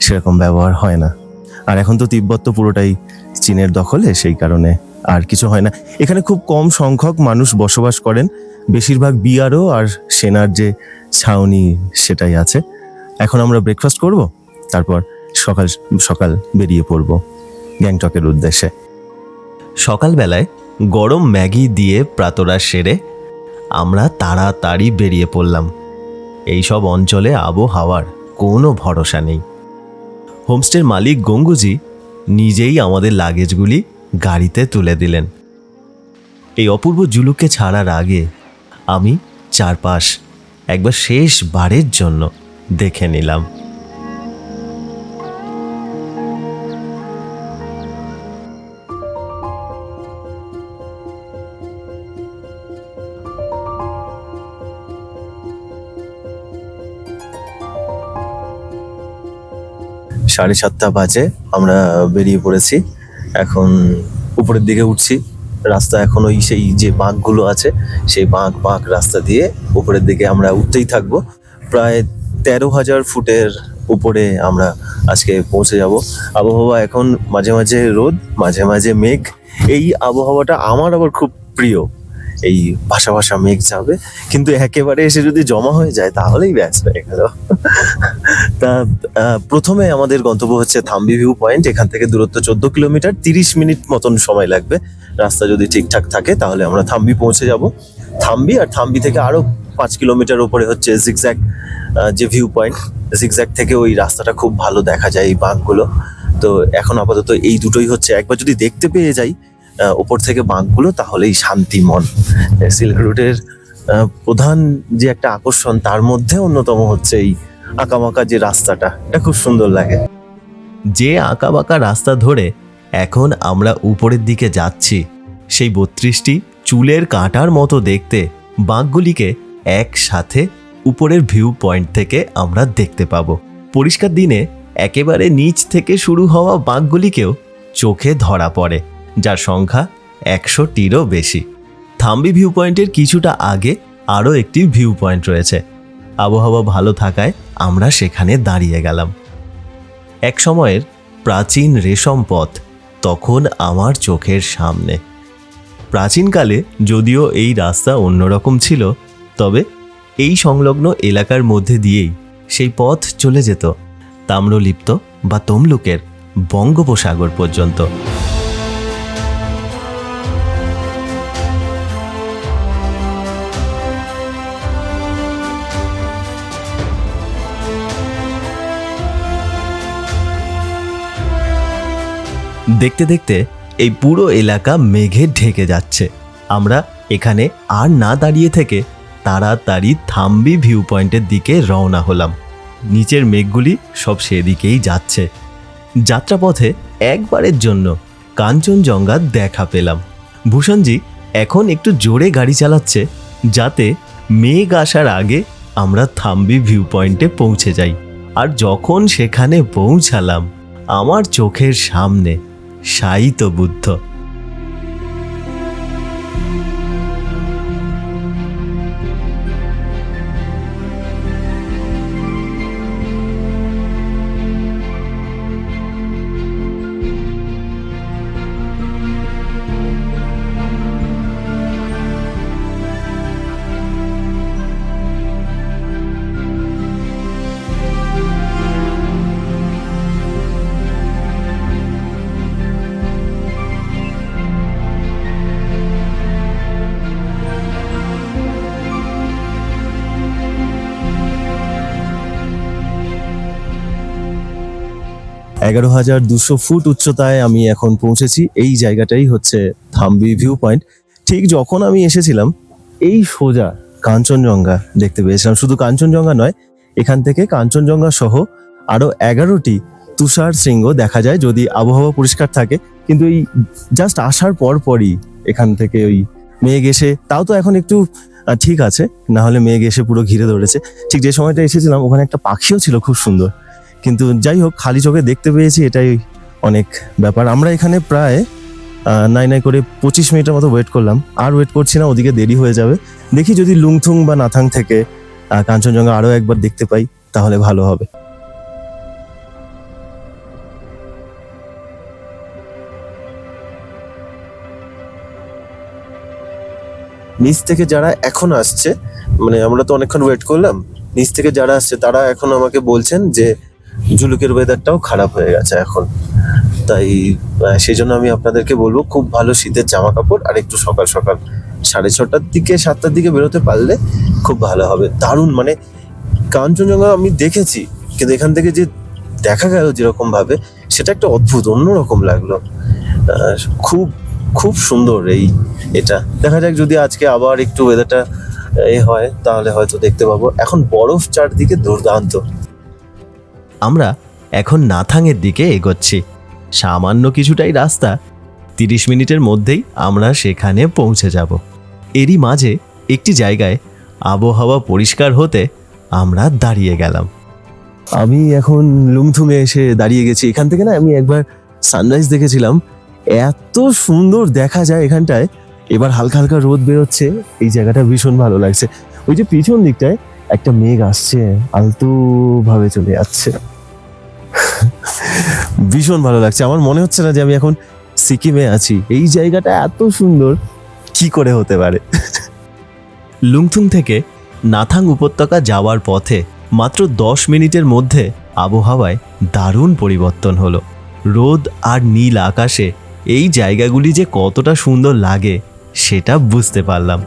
সেরকম ব্যবহার হয় না। আর এখন তো তিব্বত তো পুরোটাই চীনের দখলে, সেই কারণে আর কিছু হয় না। এখানে খুব কম সংখ্যক মানুষ বসবাস করেন, বেশিরভাগ বিআরও আর সেনার যে ছাউনি সেটাই আছে। এখন আমরা ব্রেকফাস্ট করব, তারপর সকাল সকাল বেরিয়ে পড়ব গ্যাংটকের উদ্দেশ্যে। সকালবেলায় গরম ম্যাগি দিয়ে প্রাতরাশ সেরে আমরা তাড়াতাড়ি বেরিয়ে পড়লাম। এইসব অঞ্চলে আবহাওয়ার কোনো ভরসা নেই। হোমস্টের মালিক গঙ্গুজি নিজেই আমাদের লাগেজগুলি গাড়িতে তুলে দিলেন। এই অপূর্ব জুলুককে ছাড়ার আগে আমি চারপাশ একবার শেষবারের জন্য দেখে নিলাম। সাড়ে 7টা বাজে, আমরা বেরিয়ে পড়েছি। এখন উপরের দিকে উঠছি। রাস্তা এখন ওই সেই যে বাঁকগুলো আছে সেই বাঁক রাস্তা দিয়ে উপরের দিকে আমরা উঠতেই থাকবো। প্রায় 13,000 ফুটের উপরে আমরা আজকে পৌঁছে যাব। আবহাওয়া এখন মাঝে মাঝে রোদ, মাঝে মাঝে মেঘ। এই আবহাওয়াটা আমার আবার খুব প্রিয়। এই ভাসা ভাসা মেঘ যাবে, কিন্তু একেবারে এসে যদি জমা হয়ে যায় তাহলেই ব্যাস হয়ে গেল। তা প্রথমে আমাদের গন্তব্য হচ্ছে থাম্বি ভিউ পয়েন্ট। এখান থেকে দূরত্ব 14 কিলোমিটার, 30 মিনিট মতন সময় লাগবে। রাস্তা যদি ঠিকঠাক থাকে তাহলে আমরা থাম্বি পৌঁছে যাব। থাম্বি আর থাম্বি থেকে আরো 5 কিলোমিটার উপরে হচ্ছে জিগজ্যাগ যে ভিউ পয়েন্ট। জিগজ্যাগ থেকে ওই রাস্তাটা খুব ভালো দেখা যায়, এই বাঁকগুলো। তো এখন আপাতত এই দুটোই হচ্ছে, একবার যদি দেখতে পেয়ে যাই উপর থেকে বাঁকগুলো তাহলেই শান্তি মন। সিল্ক রুটের প্রধান যে একটা আকর্ষণ তার মধ্যে অন্যতম হচ্ছে এই আঁকাবাঁকা যে রাস্তাটা, এটা খুব সুন্দর লাগে। যে আঁকাবাঁকা রাস্তা ধরে এখন আমরা উপরের দিকে যাচ্ছি, সেই 32টি চুলের কাঁটার মতো দেখতে বাঁকগুলিকে একসাথে উপরের ভিউ পয়েন্ট থেকে আমরা দেখতে পাবো। পরিষ্কার দিনে একেবারে নিচ থেকে শুরু হওয়া বাঁকগুলিকেও চোখে ধরা পড়ে, যার সংখ্যা 100টিরও বেশি। থাম্বি ভিউ পয়েন্টের কিছুটা আগে আরও একটি ভিউ পয়েন্ট রয়েছে। আবহাওয়া ভালো থাকায় আমরা সেখানে দাঁড়িয়ে গেলাম। এক সময়ের প্রাচীন রেশম পথ তখন আমার চোখের সামনে। প্রাচীনকালে যদিও এই রাস্তা অন্যরকম ছিল, তবে এই সংলগ্ন এলাকার মধ্যে দিয়েই সেই পথ চলে যেত তাম্রলিপ্ত বা তমলুকের বঙ্গোপসাগর পর্যন্ত। দেখতে দেখতে এই পুরো এলাকা মেঘে ঢেকে যাচ্ছে। আমরা এখানে আর না দাঁড়িয়ে থেকে তাড়াতাড়ি থাম্বি ভিউ পয়েন্টের দিকে রওনা হলাম। নিচের মেঘগুলি সব সেদিকেই যাচ্ছে। যাত্রাপথে একবারের জন্য কাঞ্চনজঙ্ঘা দেখা পেলাম। ভূষণজি এখন একটু জোরে গাড়ি চালাচ্ছে, যাতে মেঘ আসার আগে আমরা থাম্বি ভিউ পয়েন্টে পৌঁছে যাই। আর যখন সেখানে পৌঁছালাম, আমার চোখের সামনে শায়িত বুদ্ধ। 11,200 ফুট উচ্চতায় আমি এখন পৌঁছেছি। এই জায়গাটাই হচ্ছে থাম্বি ভিউ পয়েন্ট। ঠিক যখন আমি এসেছিলাম এই সোজা কাঞ্চনজঙ্ঘা দেখতে পেয়েছিলাম। শুধু কাঞ্চনজঙ্ঘা নয়, এখান থেকে কাঞ্চনজঙ্ঘা সহ আরো 11টি তুষার শৃঙ্গ দেখা যায় যদি আবহাওয়া পরিষ্কার থাকে। কিন্তু এই জাস্ট আসার পরই এখান থেকে ওই মেঘ এসে, তাও তো এখন একটু ঠিক আছে, না হলে মেঘ এসে পুরো ঘিরে ধরেছে। ঠিক যে সময়টা এসেছিলাম ওখানে একটা পাখিও ছিল খুব সুন্দর, কিন্তু যাই হোক খালি চোখে দেখতে পেয়েছি, এটাই অনেক ব্যাপার। আমরা এখানে প্রায় নাই করে 25 মিনিটের মতো ওয়েট করলাম। আর ওয়েট করছি না, ওদিকে দেরি হয়ে যাবে। দেখি যদি লুংথুং বা নাথাং থেকে কাঞ্চনজঙ্ঘা আরো একবার দেখতে পাই তাহলে ভালো হবে। নিচ থেকে যারা এখন আসছে, মানে আমরা তো অনেকক্ষণ ওয়েট করলাম, নিচ থেকে যারা আসছে তারা এখন আমাকে বলছেন যে ঝুলুকের ওয়েদারটাও খারাপ হয়ে গেছে এখন। তাই সেই জন্য আমি আপনাদেরকে বলবো খুব ভালো শীতের জামা কাপড় আর একটু সকাল সকাল 6:30টার দিকে 7টার দিকে বেরোতে পারলে খুব ভালো হবে। দারুণ, মানে কাঞ্চনজঙ্ঘা আমি দেখেছি, কিন্তু এখান থেকে যে দেখা গেল যেরকম ভাবে, সেটা একটা অদ্ভুত অন্যরকম লাগলো। খুব খুব সুন্দর এটা। দেখা যাক যদি আজকে আবার একটু ওয়েদারটা হয় তাহলে হয়তো দেখতে পাবো। এখন বরফ চারদিকে দুর্দান্ত। আমরা এখন নাথাংয়ের দিকে এগোচ্ছি। সামান্য কিছুটাই রাস্তা, 30 মিনিটের মধ্যেই আমরা সেখানে পৌঁছে যাব। এরই মাঝে একটি জায়গায় আবহাওয়া পরিষ্কার হতে আমরা দাঁড়িয়ে গেলাম। আমি এখন লুংথুংয়ে এসে দাঁড়িয়ে গেছি। এখান থেকে না আমি একবার সানরাইজ দেখেছিলাম, এত সুন্দর দেখা যায় এখানটায়। এবার হালকা হালকা রোদ বেরোচ্ছে, এই জায়গাটা ভীষণ ভালো লাগছে। ওই যে পিছন দিকটায় একটা মেঘ আসছে, আলতো ভাবে চলে যাচ্ছে, ভীষণ ভালো লাগছে। আমার মনে হচ্ছে না যে আমি এখন সিকিমে আছি। এই জায়গাটা এত সুন্দর কি করে হতে পারে। লুংথুং থেকে নাথাং উপত্যকা যাওয়ার পথে মাত্র 10 মিনিটের মধ্যে আবহাওয়ায় দারুণ পরিবর্তন হলো। রোদ আর নীল আকাশে এই জায়গাগুলি যে কতটা সুন্দর লাগে সেটা বুঝতে পারলাম।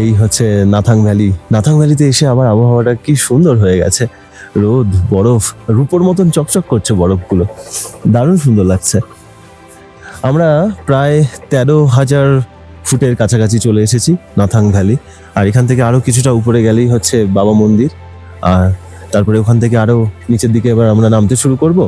এই হচ্ছে নাথাং ভ্যালি। নাথাং ভ্যালিতে এসে আবার আবহাওয়াটা কি সুন্দর হয়ে গেছে, রোদ, বরফ, রূপোর মতন চকচক করছে বরফগুলো, দারুণ সুন্দর লাগছে। আমরা প্রায় 13,000 ফুটের কাছাকাছি চলে এসেছি নাথাং ভ্যালি। আর এখান থেকে আরো কিছুটা উপরে গেলেই হচ্ছে বাবা মন্দির। আর তারপরে ওখান থেকে আরো নিচের দিকে এবার আমরা নামতে শুরু করব।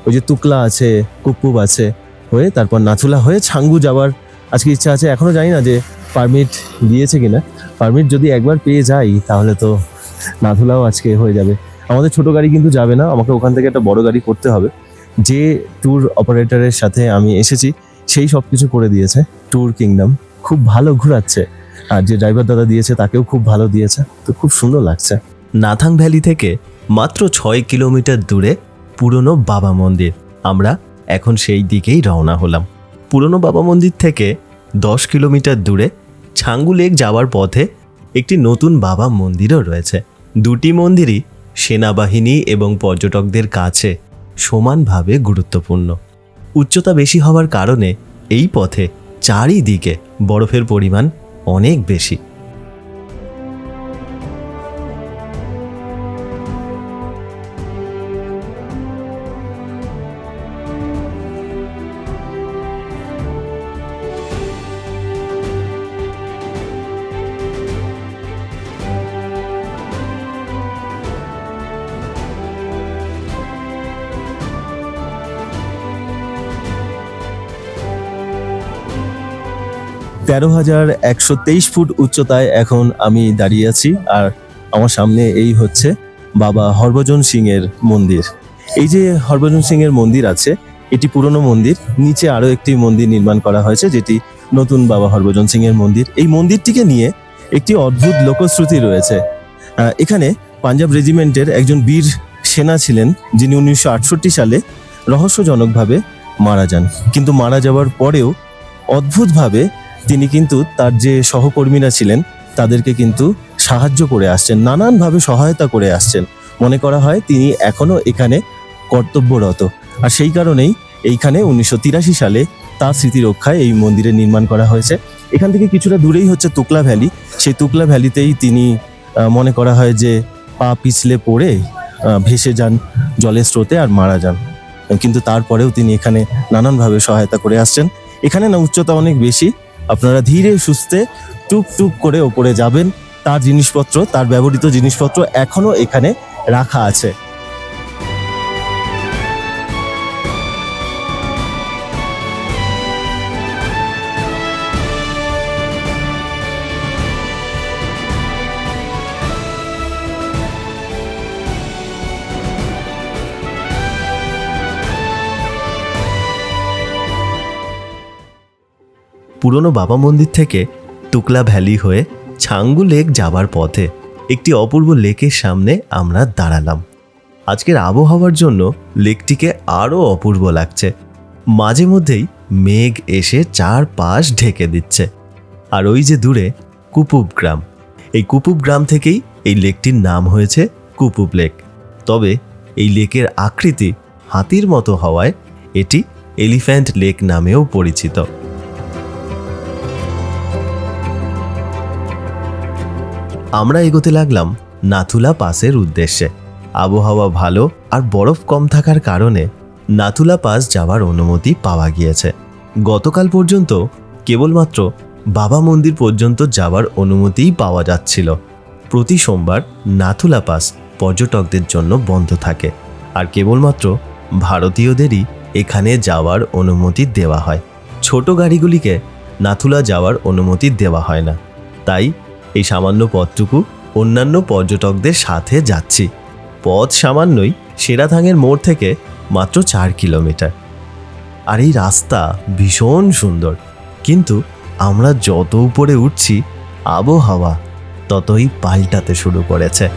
ওই যে তুকলা আছে, কুপুব আছে হয়ে তারপর নাথুলা হয়ে ছাঙ্গু যাওয়ার আজকে ইচ্ছা আছে। এখনো জানি না যে পারমিট দিয়েছে কিনা। পারমিট যদি একবার পেয়ে যাই তাহলে তো নাথুলাও আজকে হয়ে যাবে। আমাদের ছোট গাড়ি কিন্তু যাবে না, আমাকে ওখান থেকে একটা বড় গাড়ি করতে হবে। যে ট্যুর অপারেটরের সাথে আমি এসেছি সেই সব কিছু করে দিয়েছে। ট্যুর কিংডম খুব ভালো ঘোরাচ্ছে, আর যে ড্রাইভার দাদা দিয়েছে তাকেও খুব ভালো দিয়েছে, তো খুব সুন্দর লাগছে। নাথাং ভ্যালি থেকে মাত্র 6 কিলোমিটার দূরে পুরনো বাবা মন্দির। আমরা এখন সেই দিকেই রওনা হলাম। পুরনো বাবা মন্দির থেকে 10 কিলোমিটার দূরে ছাঙ্গু লেক যাওয়ার পথে একটি নতুন বাবা মন্দিরও রয়েছে। দুটি মন্দিরই সেনাবাহিনী এবং পর্যটকদের কাছে সমানভাবে গুরুত্বপূর্ণ। উচ্চতা বেশি হওয়ার কারণে এই পথে চারিদিকে বরফের পরিমাণ অনেক বেশি। তেরো 13,123 ফুট উচ্চতায় এখন আমি দাঁড়িয়ে আছি। আর আমার সামনে এই হচ্ছে বাবা হরভজন সিং এর মন্দির। এই যে হরভজন সিং এর মন্দির আছে, এটি পুরনো মন্দির। নিচে আরো একটি মন্দির নির্মাণ করা হয়েছে, যেটি নতুন বাবা হরভজন সিং এর মন্দির। এই মন্দিরটিকে নিয়ে একটি অদ্ভুত লোকশ্রুতি রয়েছে। এখানে পাঞ্জাব রেজিমেন্টের একজন বীর সেনা ছিলেন, যিনি 1968 সালে রহস্যজনকভাবে মারা যান। কিন্তু মারা যাওয়ার পরেও অদ্ভুতভাবে তিনি কিন্তু তার যে সহকর্মীরা ছিলেন তাদেরকে কিন্তু সাহায্য করে আসছেন, নানানভাবে সহায়তা করে আসছেন। মনে করা হয় তিনি এখনো এখানে কর্তব্যরত। আর সেই কারণেই এইখানে 1983 সালে তার স্মৃতি রক্ষায় এই মন্দিরের নির্মাণ করা হয়েছে। এখান থেকে কিছুটা দূরেই হচ্ছে তুকলা ভ্যালি। সেই তুকলা ভ্যালিতেই তিনি মনে করা হয় যে পা পিছলে পড়ে ভেসে যান জলের স্রোতে আর মারা যান। কিন্তু তারপরেও তিনি এখানে নানানভাবে সহায়তা করে আসছেন। এখানে না উচ্চতা অনেক বেশি, আপনারা ধীরে সুস্থে টুক টুক করে ওপরে যাবেন। তার জিনিসপত্র, তার ব্যবহৃত জিনিসপত্র এখনো এখানে রাখা আছে। পুরনো বাবা মন্দির থেকে তুকলা ভ্যালি হয়ে ছাঙ্গু লেক যাবার পথে একটি অপূর্ব লেকের সামনে আমরা দাঁড়ালাম। আজকের আবহাওয়ার জন্য লেকটিকে আরও অপূর্ব লাগছে। মাঝে মধ্যেই মেঘ এসে চারপাশ ঢেকে দিচ্ছে। আর ওই যে দূরে কুপুব গ্রাম, এই কুপুব গ্রাম থেকেই এই লেকটির নাম হয়েছে কুপুব লেক। তবে এই লেকের আকৃতি হাতির মতো হওয়ায় এটি এলিফ্যান্ট লেক নামেও পরিচিত। আমরা এগোতে লাগলাম নাথুলা পাসের উদ্দেশ্যে। আবহাওয়া ভালো আর বরফ কম থাকার কারণে নাথুলা পাস যাওয়ার অনুমতি পাওয়া গিয়েছে। গতকাল পর্যন্ত কেবলমাত্র বাবা মন্দির পর্যন্ত যাওয়ার অনুমতিই পাওয়া যাচ্ছিল। প্রতি সোমবার নাথুলা পাস পর্যটকদের জন্য বন্ধ থাকে আর কেবলমাত্র ভারতীয়দেরই এখানে যাওয়ার অনুমতি দেওয়া হয়। ছোট গাড়িগুলিকে নাথুলা যাওয়ার অনুমতি দেওয়া হয় না। তাই এই সামান্য পথটুকু অন্যান্য পর্যটকদের সাথে যাচ্ছি। পথ সামান্যই, সেরাথাঙের মোড় থেকে মাত্র 4 কিলোমিটার। আর এই রাস্তা ভীষণ সুন্দর, কিন্তু আমরা যত উপরে উঠছি আবহাওয়া ততই পাল্টাতে শুরু করেছে।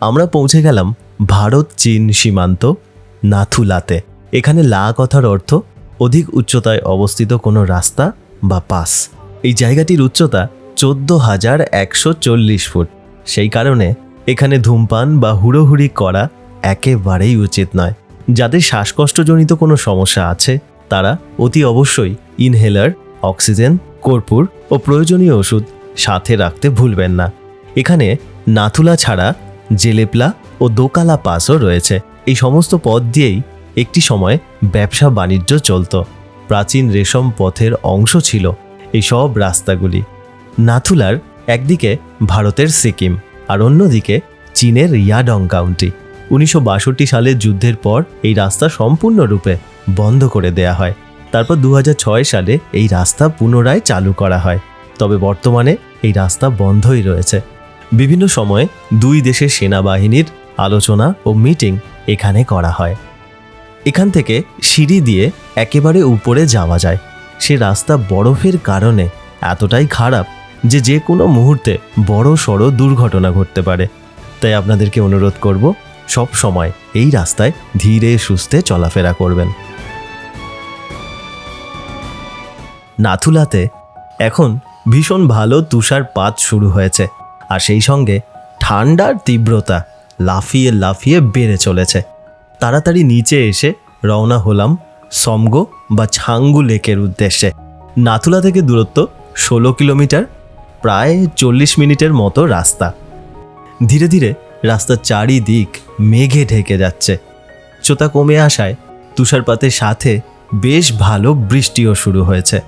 আমরা পৌঁছে গেলাম ভারত চীন সীমান্ত নাথুলাতে। এখানে লা কথার অর্থ অধিক উচ্চতায় অবস্থিত কোনো রাস্তা বা পাস। এই জায়গাটির উচ্চতা 14,140 ফুট। সেই কারণে এখানে ধূমপান বা হুড়োহুড়ি করা একেবারেই উচিত নয়। যাদের শ্বাসকষ্টজনিত কোনো সমস্যা আছে তারা অতি অবশ্যই ইনহেলার, অক্সিজেন, কর্পূর ও প্রয়োজনীয় ওষুধ সাথে রাখতে ভুলবেন না। এখানে নাথুলা ছাড়া জেলেপলা ও দোকালা পাসও রয়েছে। এই সমস্ত পথ দিয়েই একটি সময় ব্যবসা বাণিজ্য চলত। প্রাচীন রেশম পথের অংশ ছিল এই সব রাস্তাগুলি। নাথুলার একদিকে ভারতের সিকিম আর অন্যদিকে চীনের ইয়াডং কাউন্টি। 1962 সালের যুদ্ধের পর এই রাস্তা সম্পূর্ণরূপে বন্ধ করে দেয়া হয়। তারপর 2006 সালে এই রাস্তা পুনরায় চালু করা হয়। তবে বর্তমানে এই রাস্তা বন্ধই রয়েছে। বিভিন্ন সময়ে দুই দেশের সেনাবাহিনীর আলোচনা ও মিটিং এখানে করা হয়। এখান থেকে সিঁড়ি দিয়ে একেবারে উপরে যাওয়া যায়। সে রাস্তা বরফের কারণে এতটাই খারাপ যে যে কোনো মুহূর্তে বড় সড় দুর্ঘটনা ঘটতে পারে। তাই আপনাদেরকে অনুরোধ করব সব সময় এই রাস্তায় ধীরে সুস্থে চলাফেরা করবেন। নাথুলাতে এখন ভীষণ ভালো তুষারপাত শুরু হয়েছে আর সেই সঙ্গে ঠান্ডার তীব্রতা লাফিয়ে লাফিয়ে বেড়ে চলেছে। তাড়াতাড়ি নিচে এসে রওনা হলাম সমগো বা ছাঙ্গু লেকের উদ্দেশ্যে। নাথুলা থেকে দূরত্ব 16 কিলোমিটার, প্রায় 40 মিনিটের মতো রাস্তা। ধীরে ধীরে রাস্তার চারিদিক মেঘে ঢেকে যাচ্ছে। উচ্চতা কমে আসায় তুষারপাতের সাথে বেশ ভালো বৃষ্টিও শুরু হয়েছে।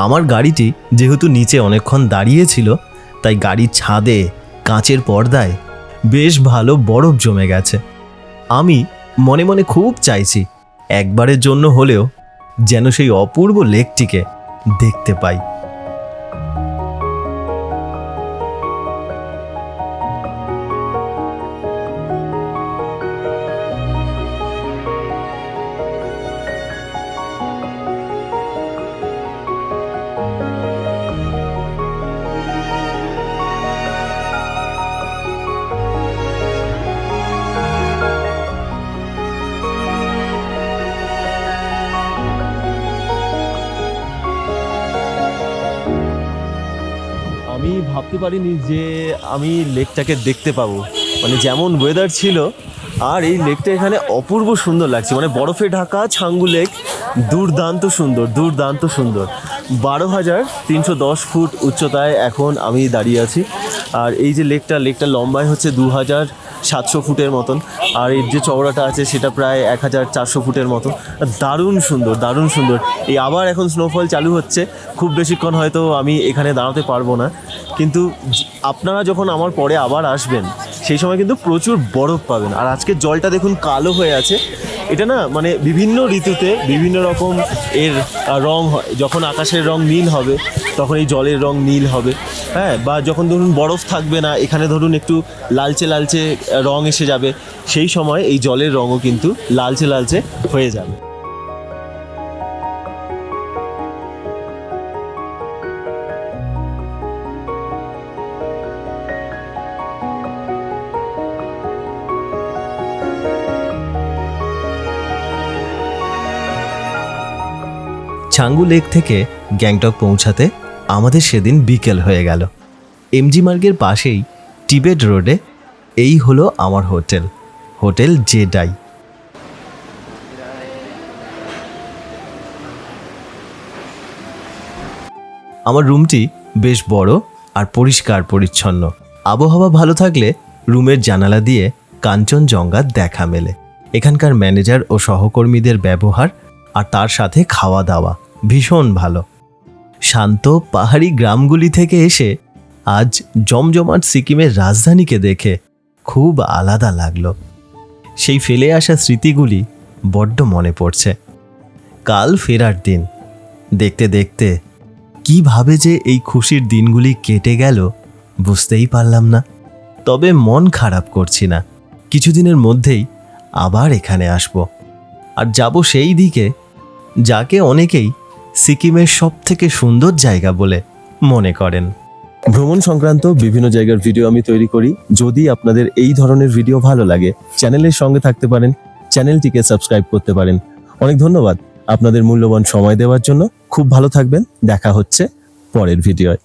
আমার গাড়িটি যেহেতু নিচে অনেকক্ষণ দাঁড়িয়েছিল তাই গাড়ির ছাদে কাঁচের পর্দায় বেশ ভালো বরফ জমে গেছে। আমি মনে মনে খুব চাইছি একবারের জন্য হলেও যেন সেই অপূর্ব লেকটিকে দেখতে পাই। আমি ভাবতে পারিনি যে আমি লেকটাকে দেখতে পাবো, মানে যেমন ওয়েদার ছিল আর এই লেকটা এখানে অপূর্ব সুন্দর লাগছে, মানে বরফে ঢাকা ছাঙ্গু লেক দুর্দান্ত সুন্দর, দুর্দান্ত সুন্দর। 12,310 ফুট উচ্চতায় এখন আমি দাঁড়িয়ে আছি। আর এই যে লেকটা লম্বায় হচ্ছে 2,700 ফুটের মতন, আর এর যে চওড়াটা আছে সেটা প্রায় 1,400 ফুটের মতো। দারুণ সুন্দর, দারুণ সুন্দর। এই আবার এখন স্নোফল চালু হচ্ছে, খুব বেশিক্ষণ হয়তো আমি এখানে দাঁড়াতে পারবো না, কিন্তু আপনারা যখন আমার পরে আবার আসবেন সেই সময় কিন্তু প্রচুর বরফ পাবেন। আর আজকের জলটা দেখুন কালো হয়ে আছে, এটা না মানে বিভিন্ন ঋতুতে বিভিন্ন রকম এর রং হয়। যখন আকাশের রং নীল হবে তখন এই জলের রং নীল হবে, হ্যাঁ, বা যখন ধরুন বরফ থাকবে না, এখানে ধরুন একটু লালচে লালচে রং এসে যাবে, সেই সময় এই জলের রঙও কিন্তু লালচে লালচে হয়ে যাবে। ছাঙ্গু লেক থেকে গ্যাংটক পৌঁছাতে আমাদের সেদিন বিকেল হয়ে গেল। এমজি মার্গের পাশেই টিবেট রোডে এই হলো আমার হোটেল জেডাই। আমার রুমটি বেশ বড় আর পরিষ্কার পরিচ্ছন্ন। আবহাওয়া ভালো থাকলে রুমের জানালা দিয়ে কাঞ্চনজঙ্ঘার দেখা মেলে। এখানকার ম্যানেজার ও সহকর্মীদের ব্যবহার আর তার সাথে খাওয়া দাওয়া ভীষণ ভালো। শান্ত পাহাড়ি গ্রামগুলি থেকে এসে আজ জমজমাট সিকিমের রাজধানীকে দেখে খুব আলাদা লাগলো। সেই ফেলে আসা স্মৃতিগুলি বড্ড মনে পড়ছে। কাল ফেরার দিন, দেখতে দেখতে কিভাবে যে এই খুশির দিনগুলি কেটে গেল বুঝতেই পারলাম না। তবে মন খারাপ করছি না, কিছুদিনের মধ্যেই আবার এখানে আসব আর যাব সেই দিকে যাকে অনেকেই সিকিমের সবথেকে সুন্দর জায়গা বলে মনে করেন। ভ্রমণ সংক্রান্ত বিভিন্ন জায়গার ভিডিও আমি তৈরি করি। যদি আপনাদের এই ধরনের ভিডিও ভালো লাগে চ্যানেলের সঙ্গে থাকতে পারেন, চ্যানেলটিকে সাবস্ক্রাইব করতে পারেন। অনেক ধন্যবাদ আপনাদের মূল্যবান সময় দেওয়ার জন্য। খুব ভালো থাকবেন, দেখা হচ্ছে পরের ভিডিওয়।